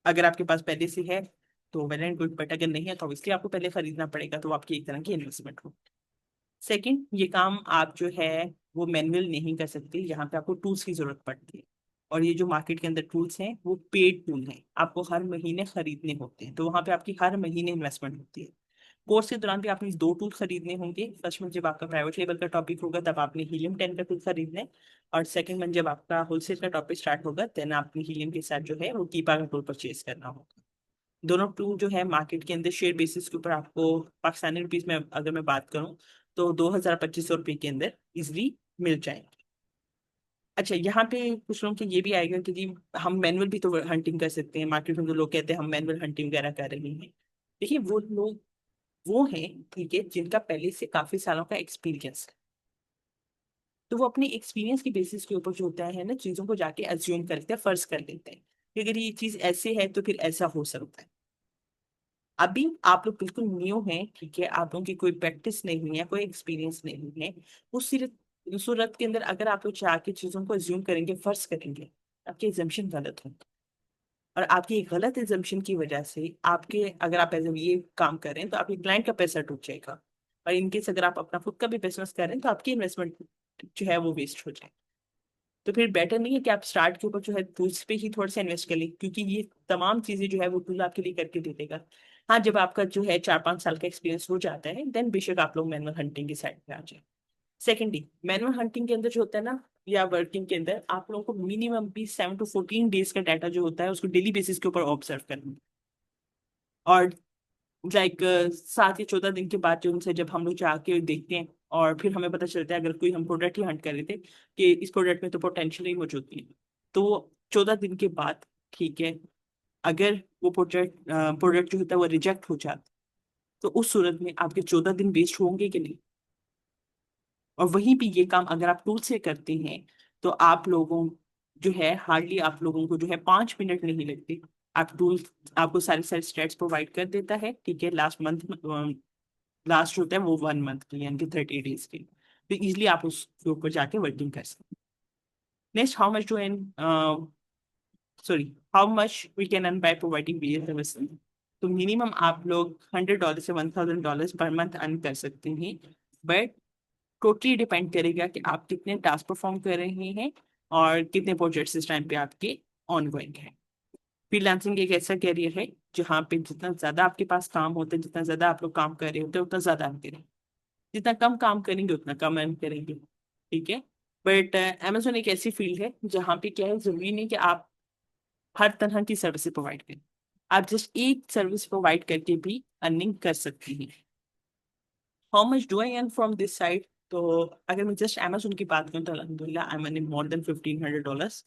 अगर आपके पास पहले से है तो वेल एंड गुड, बट अगर नहीं है तो ऑब्वियसली आपको पहले खरीदना पड़ेगा, तो आपकी एक तरह की इन्वेस्टमेंट हो। सेकंड, ये काम आप जो है वो मैनुअल नहीं कर सकते, यहाँ पे आपको टूल्स की जरूरत पड़ती है। और ये जो मार्केट के अंदर टूल्स हैं वो पेड टूल हैं, आपको हर महीने खरीदने होते हैं, तो वहां पे आपकी हर महीने इन्वेस्टमेंट होती है। कोर्स के दौरान भी आपने दो टूल खरीदने होंगे। फर्स्ट में जब आपका प्राइवेट लेवल का टॉपिक होगा तब आपने हीलियम 10 का टूल खरीदना है, और सेकंड में जब आपका होलसेल का टॉपिक स्टार्ट होगा देन आपने हीलियम के साथ जो है वो कीपा का टूल परचेज करना होगा। दोनों टूल जो है मार्केट के अंदर शेयर बेसिस के ऊपर आपको पाकिस्तानी रुपीज में अगर मैं बात करूँ तो 2,000-2,500 रुपये के अंदर इजिली मिल जाएंगे। अच्छा, यहाँ पे कुछ लोगों के ये भी आएगा कि जी हम मैनुअल भी तो हंटिंग कर सकते हैं, मार्केट में जो लोग कहते हैं हम मैनुअल हंटिंग वगैरह कर रहे हैं। देखिए वो लोग वो हैं, ठीक है, जिनका पहले से काफी सालों का एक्सपीरियंस है, तो वो अपने एक्सपीरियंस के बेसिस के ऊपर जो होता है ना चीजों को जाके अज्यूम करते हैं, फर्ज कर लेते हैं कि अगर ये चीज ऐसे है तो फिर ऐसा हो सकता है। अभी आप लोग बिल्कुल न्यू हैं, ठीक है, आप लोगों की कोई प्रैक्टिस नहीं है, कोई एक्सपीरियंस नहीं है, उस सूरत के अंदर अगर आप लोग जाके चीजों को अज्यूम करेंगे, फर्ज करेंगे, आपके एग्जाम्पशन गलत होंगे। और आपकी गलत एग्जाम्पशन की वजह से आपके, अगर आप ऐसे ये काम करें तो आपके क्लाइंट का पैसा डूब जाएगा, और इनकेस अगर आप अपना खुद का भी बिजनेस करें तो आपकी इन्वेस्टमेंट जो है वो वेस्ट हो जाए। तो फिर बेटर नहीं है कि आप स्टार्ट के ऊपर जो है टूल्स पे ही थोड़ा सा इन्वेस्ट कर लें, क्योंकि ये तमाम चीजें जो है वो टूल आपके लिए करके दे देगा। हाँ, जब आपका जो है 4-5 साल का एक्सपीरियंस हो जाता है देन बेशक आप लोग मैनुअल हंटिंग की साइड पे आ जाए। सेकेंडली, मैनुअल हंटिंग के अंदर जो होता है ना, या वर्किंग के अंदर आप लोगों को मिनिमम भी 7 to 14 डेज का डाटा जो होता है उसको डेली बेसिस के ऊपर ऑब्जर्व करना है। और लाइक 7 या 14 दिन के बाद जो उनसे जब हम लोग जाके देखते हैं और फिर हमें पता चलता है अगर कोई हम प्रोडक्ट ही हंट कर रहे थे कि इस प्रोडक्ट में तो पोटेंशियल ही मौजूद नहीं है, तो 14 दिन के बाद, ठीक है, अगर वो प्रोडक्ट जो होता है वो रिजेक्ट हो जाता, तो उस सूरत में आपके 14 दिन वेस्ट होंगे कि नहीं। और वहीं भी ये काम अगर आप टूल से करते हैं तो आप लोगों जो है हार्डली आप लोगों को जो है 5 मिनट नहीं लगते। आप टूल आपको सारे सारे स्टेट्स प्रोवाइड कर देता है, ठीक है, लास्ट मंथ, लास्ट होता है वो 1 मंथ के लिए, यानी कि 30 डेज के लिए, तो इजिली आप उसके ऊपर जाके वर्किंग कर सकते हैं। Next, how much to an sorry how much we can earn by providing video services. तो मिनिमम आप लोग $100 से $1,000 पर मंथ अर्न कर सकते हैं, बट टोटली डिपेंड करेगा कि आप कितने टास्क परफॉर्म कर रहे हैं और कितने प्रोजेक्ट्स इस टाइम पे आपके ऑनगोइंग है। फ्रीलांसिंग एक ऐसा कैरियर है जहाँ पे जितना ज्यादा आपके पास काम होता है, जितना ज्यादा आप लोग काम कर रहे होते हैं उतना ज्यादा अर्न करेंगे, जितना कम काम करेंगे उतना कम अर्न करेंगे, ठीक है। बट अमेजोन एक ऐसी फील्ड है जहाँ पे क्या है, जरूरी नहीं कि आप हर तरह की सर्विस प्रोवाइड करें, आप जस्ट एक सर्विस प्रोवाइड करके भी अर्निंग कर सकती हैं। How much do I earn from this side. तो अगर मैं जस्ट अमेजोन की बात करूँ तो अल्हम्दुलिल्लाह I am earning more than $1,500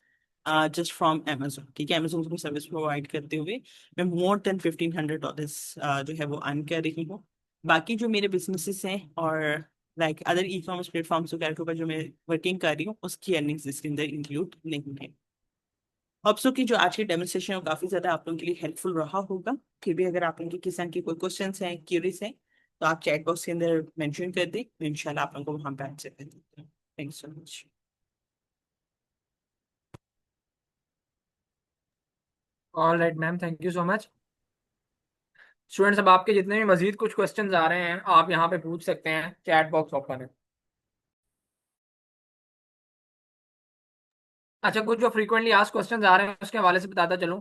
just from Amazon, ठीक है, अमेजोन को सर्विस प्रोवाइड करते हुए मैं मोर देन $1,500 जो है वो अर्न कर रही हूँ। बाकी जो मेरे बिजनेसेस हैं और like other e commerce platforms वगैरह के ऊपर जो मैं वर्किंग कर रही हूँ उसकी अर्निंग्स इसके अंदर इंक्लूड नहीं है। होप सो कि जो आज की डेमोन्स्ट्रेशन है वो काफी ज्यादा आप लोगों के लिए हेल्पफुल रहा होगा। फिर भी अगर आप लोगों की किसी की कोई क्वेश्चन हैं, क्यूरीज हैं, तो आप चैट बॉक्स के अंदर मेंशन कर दें, तो इंशाल्लाह आप लोगों को वहां पे आंसर कर देते हैं। Thank you so much. All right ma'am, thank you so much. Students, अब आपके जितने भी मजीद कुछ क्वेश्चंस आ रहे हैं आप यहाँ पे पूछ सकते हैं, चैट बॉक्स ओपन है। अच्छा, कुछ जो फ्रीक्वेंटली आस्क क्वेश्चंस आ रहे हैं उसके हवाले से बताता चलूँ।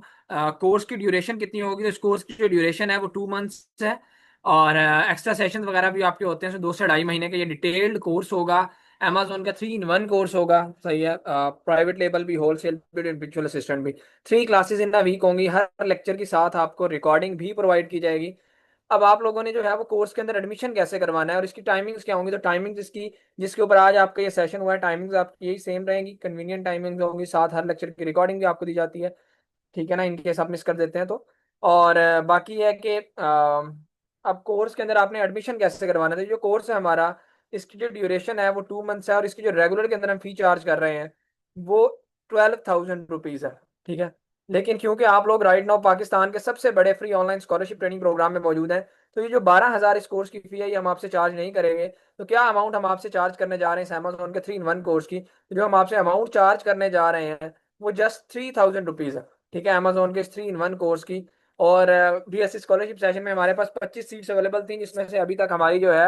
कोर्स की ड्यूरेशन कितनी होगी, तो इस कोर्स की जो ड्यूरेशन है वो 2 मंथ्स है। और एक्स्ट्रा सेशंस वगैरह भी आपके होते हैं, 2 से 2.5 महीने का ये डिटेल्ड कोर्स होगा। अमेजोन का 3 in 1 कोर्स होगा, सही है। प्राइवेट लेबल भी, होलसेल भी, इंडिविजुअल असिस्टेंट भी। 3 क्लासेस इन अ वीक होंगी, हर लेक्चर के साथ आपको रिकॉर्डिंग भी प्रोवाइड की जाएगी। अब आप लोगों ने जो है वो कोर्स के अंदर एडमिशन कैसे करवाना है और इसकी टाइमिंग्स क्या होंगी, तो टाइमिंग्स इसकी जिसके ऊपर आज आपका ये सेशन हुआ है, टाइमिंग्स आपकी यही सेम रहेंगी, कन्वीनियंट टाइमिंग्स होंगी, साथ हर लेक्चर की रिकॉर्डिंग भी आपको दी जाती है, ठीक है ना, इनकेस आप मिस कर देते हैं तो। और बाकी है कि अब कोर्स के अंदर आपने एडमिशन कैसे करवाना है, तो जो कोर्स है हमारा, इसकी जो ड्यूरेशन है वो 2 मंथ्स है, और इसकी जो रेगुलर के अंदर हम फी चार्ज कर रहे हैं वो 12,000 रुपीज़ है, ठीक है। लेकिन क्योंकि आप लोग राइट नाउ पाकिस्तान के सबसे बड़े free online scholarship training program में मौजूद हैं, तो ये जो 12,000 इस कोर्स की फी है ये हम आपसे चार्ज नहीं करेंगे। तो क्या अमाउंट हम आपसे चार्ज करने जा रहे हैं अमेजोन के 3 in 1 कोर्स की, तो जो हम आपसे अमाउंट चार्ज करने जा रहे हैं वो जस्ट 3,000 रुपीज़ है, ठीक है, अमेजोन के इस 3 in 1 कोर्स की। और बीएससी स्कॉलरशिप सेशन में हमारे पास 25 सीट्स अवेलेबल थी, जिसमें से अभी तक हमारी जो है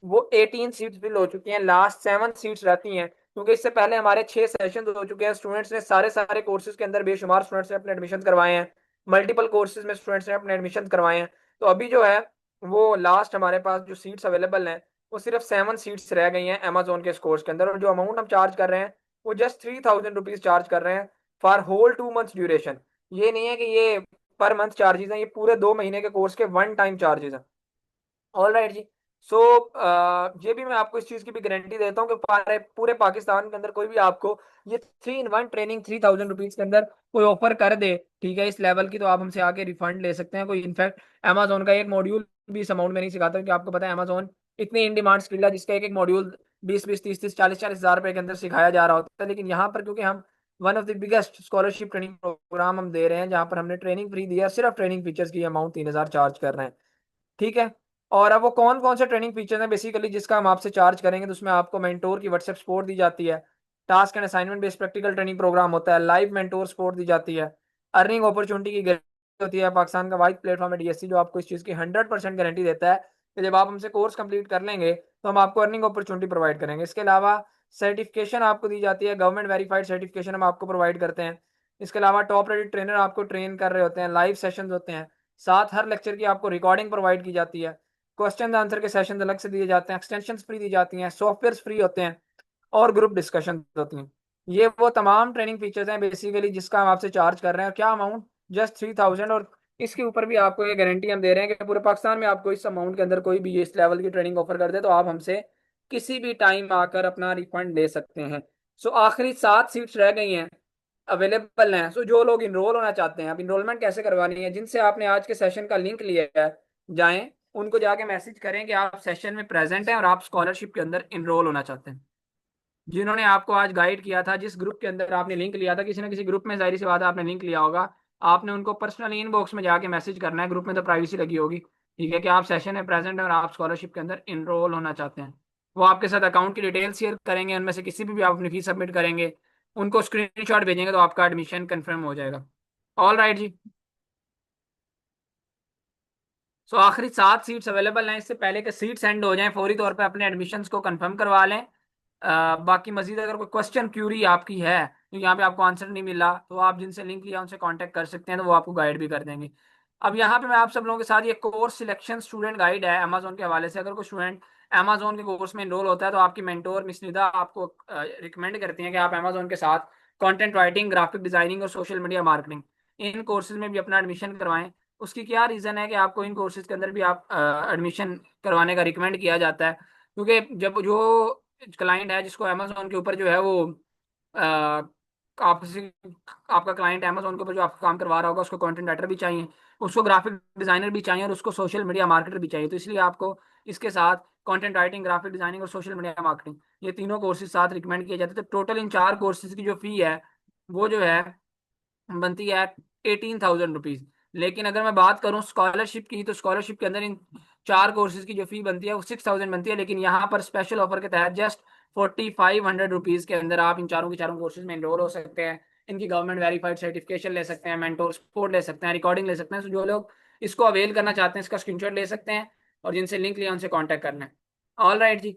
वो 18 सीट्स फिल हो चुकी हैं, लास्ट 7 सीट्स रहती हैं। क्योंकि इससे पहले हमारे 6 सेशन हो चुके हैं, स्टूडेंट्स ने सारे सारे कोर्सेज के अंदर बेशुमार स्टूडेंट्स ने अपने एडमिशन करवाए हैं, मल्टीपल कोर्सेज में स्टूडेंट्स ने अपने एडमिशन करवाए हैं। तो अभी जो है वो लास्ट हमारे पास जो सीट्स अवेलेबल हैं वो सिर्फ 7 सीट्स रह गई हैं अमेजोन के इस कोर्स के अंदर, और जो अमाउंट हम चार्ज कर रहे हैं वो जस्ट 3000 रुपीज चार्ज कर रहे हैं फॉर होल 2 मंथ्स ड्यूरेशन। ये नहीं है कि ये पर मंथ चार्जेस हैं, ये पूरे 2 महीने के कोर्स के वन टाइम चार्जेस हैं। ऑल राइट जी। सो ये भी मैं आपको इस चीज की भी गारंटी देता हूँ कि पूरे पूरे पाकिस्तान के अंदर कोई भी आपको ये 3 in 1 ट्रेनिंग 3000 रुपीज के अंदर कोई ऑफर कर दे, ठीक है, इस लेवल की, तो आप हमसे आके रिफंड ले सकते हैं। कोई इनफैक्ट अमेजोन का एक मॉड्यूल भी इस अमाउंट में नहीं सिखाता, क्योंकि आपको पता है अमेजोन इतनी इन डिमांड स्किल है जिसका एक एक मॉड्यूल 20-20 30-30 40-40 हज़ार रुपए के अंदर सिखाया जा रहा होता है। लेकिन यहाँ पर क्योंकि हम one of the biggest scholarship training program हम दे रहे हैं, जहाँ पर हमने ट्रेनिंग फ्री दिया, सिर्फ ट्रेनिंग फीचर्स की अमाउंट 3000 चार्ज कर रहे हैं, ठीक है। और अब वो कौन कौन से ट्रेनिंग फीचर्स हैं बेसिकली जिसका हम आपसे चार्ज करेंगे, तो उसमें आपको मेंटोर की व्हाट्सएप सपोर्ट दी जाती है, task and assignment based practical training program होता है, लाइव मेंटोर सपोर्ट दी जाती है, अर्निंग अपॉर्चुनिटी की गारंटी होती है। पाकिस्तान का वाइड प्लेटफॉर्म है डीएससी जो आपको इस चीज़ की 100% गारंटी देता है कि जब आप हमसे कोर्स कंप्लीट कर लेंगे तो हम आपको अर्निंग अपॉर्चुनिटी प्रोवाइड करेंगे। इसके अलावा सर्टिफिकेशन आपको दी जाती है, गवर्नमेंट वेरीफाइड सर्टिफिकेशन हम आपको प्रोवाइड करते हैं। इसके अलावा टॉप रेटेड ट्रेनर आपको ट्रेन कर रहे होते हैं, लाइव सेशंस होते हैं, साथ हर लेक्चर की आपको रिकॉर्डिंग प्रोवाइड की जाती है, क्वेश्चन आंसर के सेशन अलग से दिए जाते हैं, एक्सटेंशन फ्री दी जाती हैं, सॉफ्टवेयर फ्री होते हैं, और ग्रुप डिस्कशन होती हैं। ये वो तमाम ट्रेनिंग फीचर्स हैं बेसिकली जिसका हम आपसे चार्ज कर रहे हैं। और क्या अमाउंट, जस्ट 3000। और इसके ऊपर भी आपको ये गारंटी हम दे रहे हैं कि पूरे पाकिस्तान में आपको इस अमाउंट के अंदर कोई भी इस लेवल की ट्रेनिंग ऑफर कर दे तो आप हमसे किसी भी टाइम आकर अपना रिफंड ले सकते हैं। सो आखिरी 7 सीट्स रह गई हैं, अवेलेबल हैं। सो जो लोग इनरोल होना चाहते हैं, अब इनरोलमेंट कैसे करवानी है, जिनसे आपने आज के सेशन का लिंक लिया है, जाएं उनको जाके मैसेज करें कि आप सेशन में प्रेजेंट हैं और आप स्कॉलरशिप के अंदर इनरोल होना चाहते हैं। जिन्होंने आपको आज गाइड किया था, जिस ग्रुप के अंदर आपने लिंक लिया था, किसी ना किसी ग्रुप में जाहिर सी बात है आपने लिंक लिया होगा, आपने उनको पर्सनली इनबॉक्स में जाके मैसेज करना है, ग्रुप में तो प्राइवेसी लगी होगी, ठीक है, कि आप सेशन में प्रेजेंट हैं और आप स्कॉलरशिप के अंदर इनरोल होना चाहते हैं। वो आपके साथ अकाउंट की डिटेल शेयर करेंगे, उनमें से किसी भी आप अपनी फीस सबमिट करेंगे, उनको स्क्रीनशॉट भेजेंगे तो आपका एडमिशन कंफर्म हो जाएगा। ऑल राइट जी। सो आखिरी 7 सीट्स अवेलेबल हैं, इससे पहले कि सीट सेंड हो जाएं फौरी तौर पे अपने एडमिशन्स को कंफर्म करवा लें। बाकी मजीद अगर कोई क्वेश्चन क्यूरी आपकी है तो यहाँ पे आपको आंसर नहीं मिला तो आप जिनसे लिंक लिया उनसे कांटेक्ट कर सकते हैं, तो वो आपको गाइड भी कर देंगे। अब यहाँ पे मैं आप सब लोगों के साथ ये कोर्स सिलेक्शन स्टूडेंट गाइड है अमेजोन के हवाले से। अगर कोई स्टूडेंट अमेजोन के कोर्स में इनरोल होता है तो आपकी मेंटोर मिस निदा आपको रिकमेंड करती हैं कि आप अमेजोन के साथ कंटेंट राइटिंग, ग्राफिक डिजाइनिंग और social media marketing in courses में भी अपना एडमिशन करवाएं। उसकी क्या रीज़न है कि आपको इन कोर्सेज के अंदर भी आप एडमिशन करवाने का रिकमेंड किया जाता है, क्योंकि जब जो क्लाइंट है जिसको अमेजोन के ऊपर जो है वो आपसे, आपका क्लाइंट अमेजोन के ऊपर जो आपका काम करवा रहा होगा उसको कंटेंट राइटर भी चाहिए, उसको ग्राफिक डिजाइनर भी चाहिए और उसको सोशल मीडिया मार्केटर भी चाहिए। तो इसलिए आपको इसके साथ कंटेंट राइटिंग, ग्राफिक डिजाइनिंग और सोशल मीडिया मार्केटिंग ये तीनों कोर्सेज साथ रिकमेंड किए जाते हैं। तो टोटल इन 4 कोर्सेज की जो फी है वो जो है बनती है 18,000 रुपीज। लेकिन अगर मैं बात करूं स्कॉलरशिप की तो स्कॉलरशिप के अंदर इन 4 कोर्सेज की जो फी बनती है वो 6,000 बनती है, लेकिन यहाँ पर स्पेशल ऑफर के तहत जस्ट 4,500 रुपीज के अंदर आप इन चारों के चारों कोर्सेज में एनरोल हो सकते हैं। इनकी गवर्नमेंट वेरीफाइड सर्टिफिकेशन ले सकते हैं, मेंटोर सपोर्ट ले सकते हैं, रिकॉर्डिंग ले सकते हैं। तो जो लोग इसको अवेल करना चाहते हैं इसका स्क्रीनशॉट ले सकते हैं और जिनसे लिंक लिया उनसे कॉन्टैक्ट करना है। ऑल राइट जी।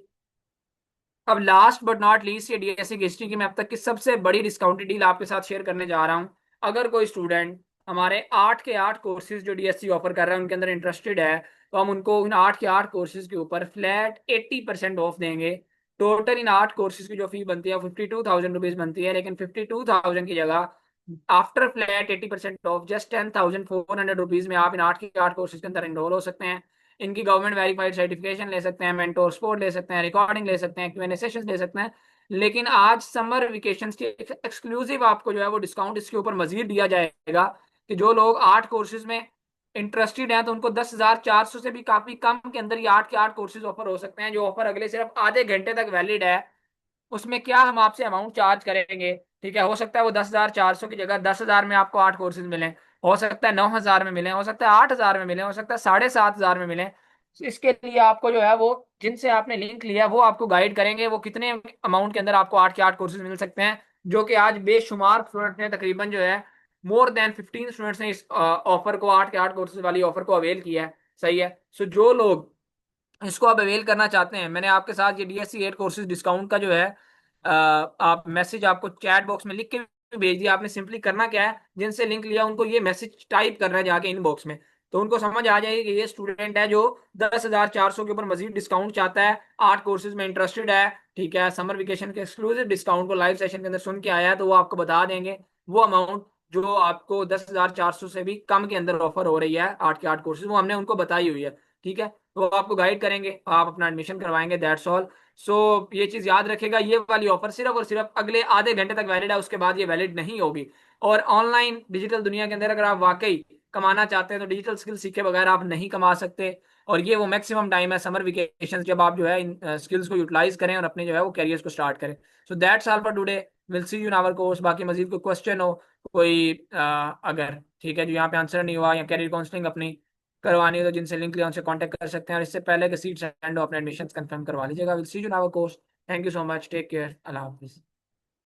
अब लास्ट बट नॉट लीस्ट ये डीएससी की हिस्ट्री की मैं अब तक की सबसे बड़ी डिस्काउंटेड डील आपके साथ शेयर करने जा रहा हूं। अगर कोई स्टूडेंट हमारे 8 के 8 कोर्सेज जो डीएससी ऑफर कर रहा है उनके अंदर इंटरेस्टेड है तो हम उनको इन 8 के 8 कोर्सेज के ऊपर फ्लैट 80% ऑफ देंगे। टोटल इन 8 कोर्सेज की जो फी बनती है 52,000 रुपीज बनती है, लेकिन 52,000 की जगह after flat 80% of just 10,400 rupees में आप इन 8 के 8 कोर्सेज के अंदर एनरोल हो सकते हैं। इनकी गवर्नमेंट वेरीफाइड सर्टिफिकेशन ले सकते हैं, मेंटोर सपोर्ट ले सकते हैं, रिकॉर्डिंग ले सकते हैं, क्यूएनए सेशंस ले सकते हैं। लेकिन आज समर वेकेशन की एक्सक्लूसिव आपको जो है वो डिस्काउंट इसके ऊपर मजीद दिया जाएगा कि जो लोग 8 कोर्सेज में इंटरेस्टेड हैं तो उनको 10,400 से भी काफी कम के अंदर ये 8 के 8 कोर्सेज ऑफर हो सकते हैं, जो ऑफर अगले सिर्फ आधे घंटे तक वैलिड है। उसमें क्या हम आपसे अमाउंट चार्ज करेंगे, ठीक है, हो सकता है वो 10,400 की जगह 10,000 में आपको 8 कोर्सेज मिले, हो सकता है 9,000 में मिले, हो सकता है 8,000 में मिले, हो सकता है 7,500 में मिले। इसके लिए आपको जो है वो जिनसे आपने लिंक लिया वो आपको गाइड करेंगे वो कितने अमाउंट के अंदर आपको 8 के 8 कोर्सेज मिल सकते हैं, जो कि आज बेशुमार स्टूडेंट ने तकरीबन जो है मोर देन 15 स्टूडेंट्स ने इस ऑफर को 8 के 8 कोर्सेज वाली ऑफर को अवेल किया है। सही है। सो जो लोग इसको आप अवेल करना चाहते हैं, मैंने आपके साथ ये डीएससी 8 कोर्सेज डिस्काउंट का जो है आप मैसेज आपको चैट बॉक्स में लिख के भी भेज दिया आपने। सिंपली करना क्या है, जिनसे लिंक लिया उनको ये मैसेज टाइप करना है जाके इनबॉक्स में, तो उनको समझ आ जाएगी कि ये स्टूडेंट है जो 10,400 के ऊपर मजीद डिस्काउंट चाहता है, 8 कोर्सेज में इंटरेस्टेड है, ठीक है, समर वेकेशन के एक्सक्लूसिव डिस्काउंट को लाइव सेशन के अंदर सुन के आया है, तो वो आपको बता देंगे वो अमाउंट जो आपको 10,400 से भी कम के अंदर ऑफर हो रही है 8 के 8 कोर्सेज, वो हमने उनको बताई हुई है। ठीक है, तो वो आपको गाइड करेंगे, आप अपना एडमिशन करवाएंगे, दैट्स ऑल। सो ये चीज याद रखेगा, ये वाली ऑफर सिर्फ और सिर्फ अगले आधे घंटे तक वैलिड है, उसके बाद ये वैलिड नहीं होगी। और ऑनलाइन डिजिटल दुनिया के अंदर अगर आप वाकई कमाना चाहते हैं तो डिजिटल स्किल सीखे बगैर आप नहीं कमा सकते। और ये वो मैक्सिमम टाइम है समर वेकेशन, जब आप जो है इन स्किल्स को यूटिलाइज करें और अपने जो है वो कैरियर्स को स्टार्ट करें। So that's all for today, will see you in our course. बाकी मजीद कोई क्वेश्चन हो, कोई अगर ठीक है जो यहाँ पे आंसर नहीं हुआ या कैरियर काउंसलिंग अपनी करवानी हो तो जिनसे लिंक लिया उनसे कांटेक्ट कर सकते हैं। और इससे पहले कि सीट सेंड हो अपने एडमिशन कंफर्म करवा लीजिएगा। Will see you in our course. Thank you so much, take care, अल्लाह हाफिज।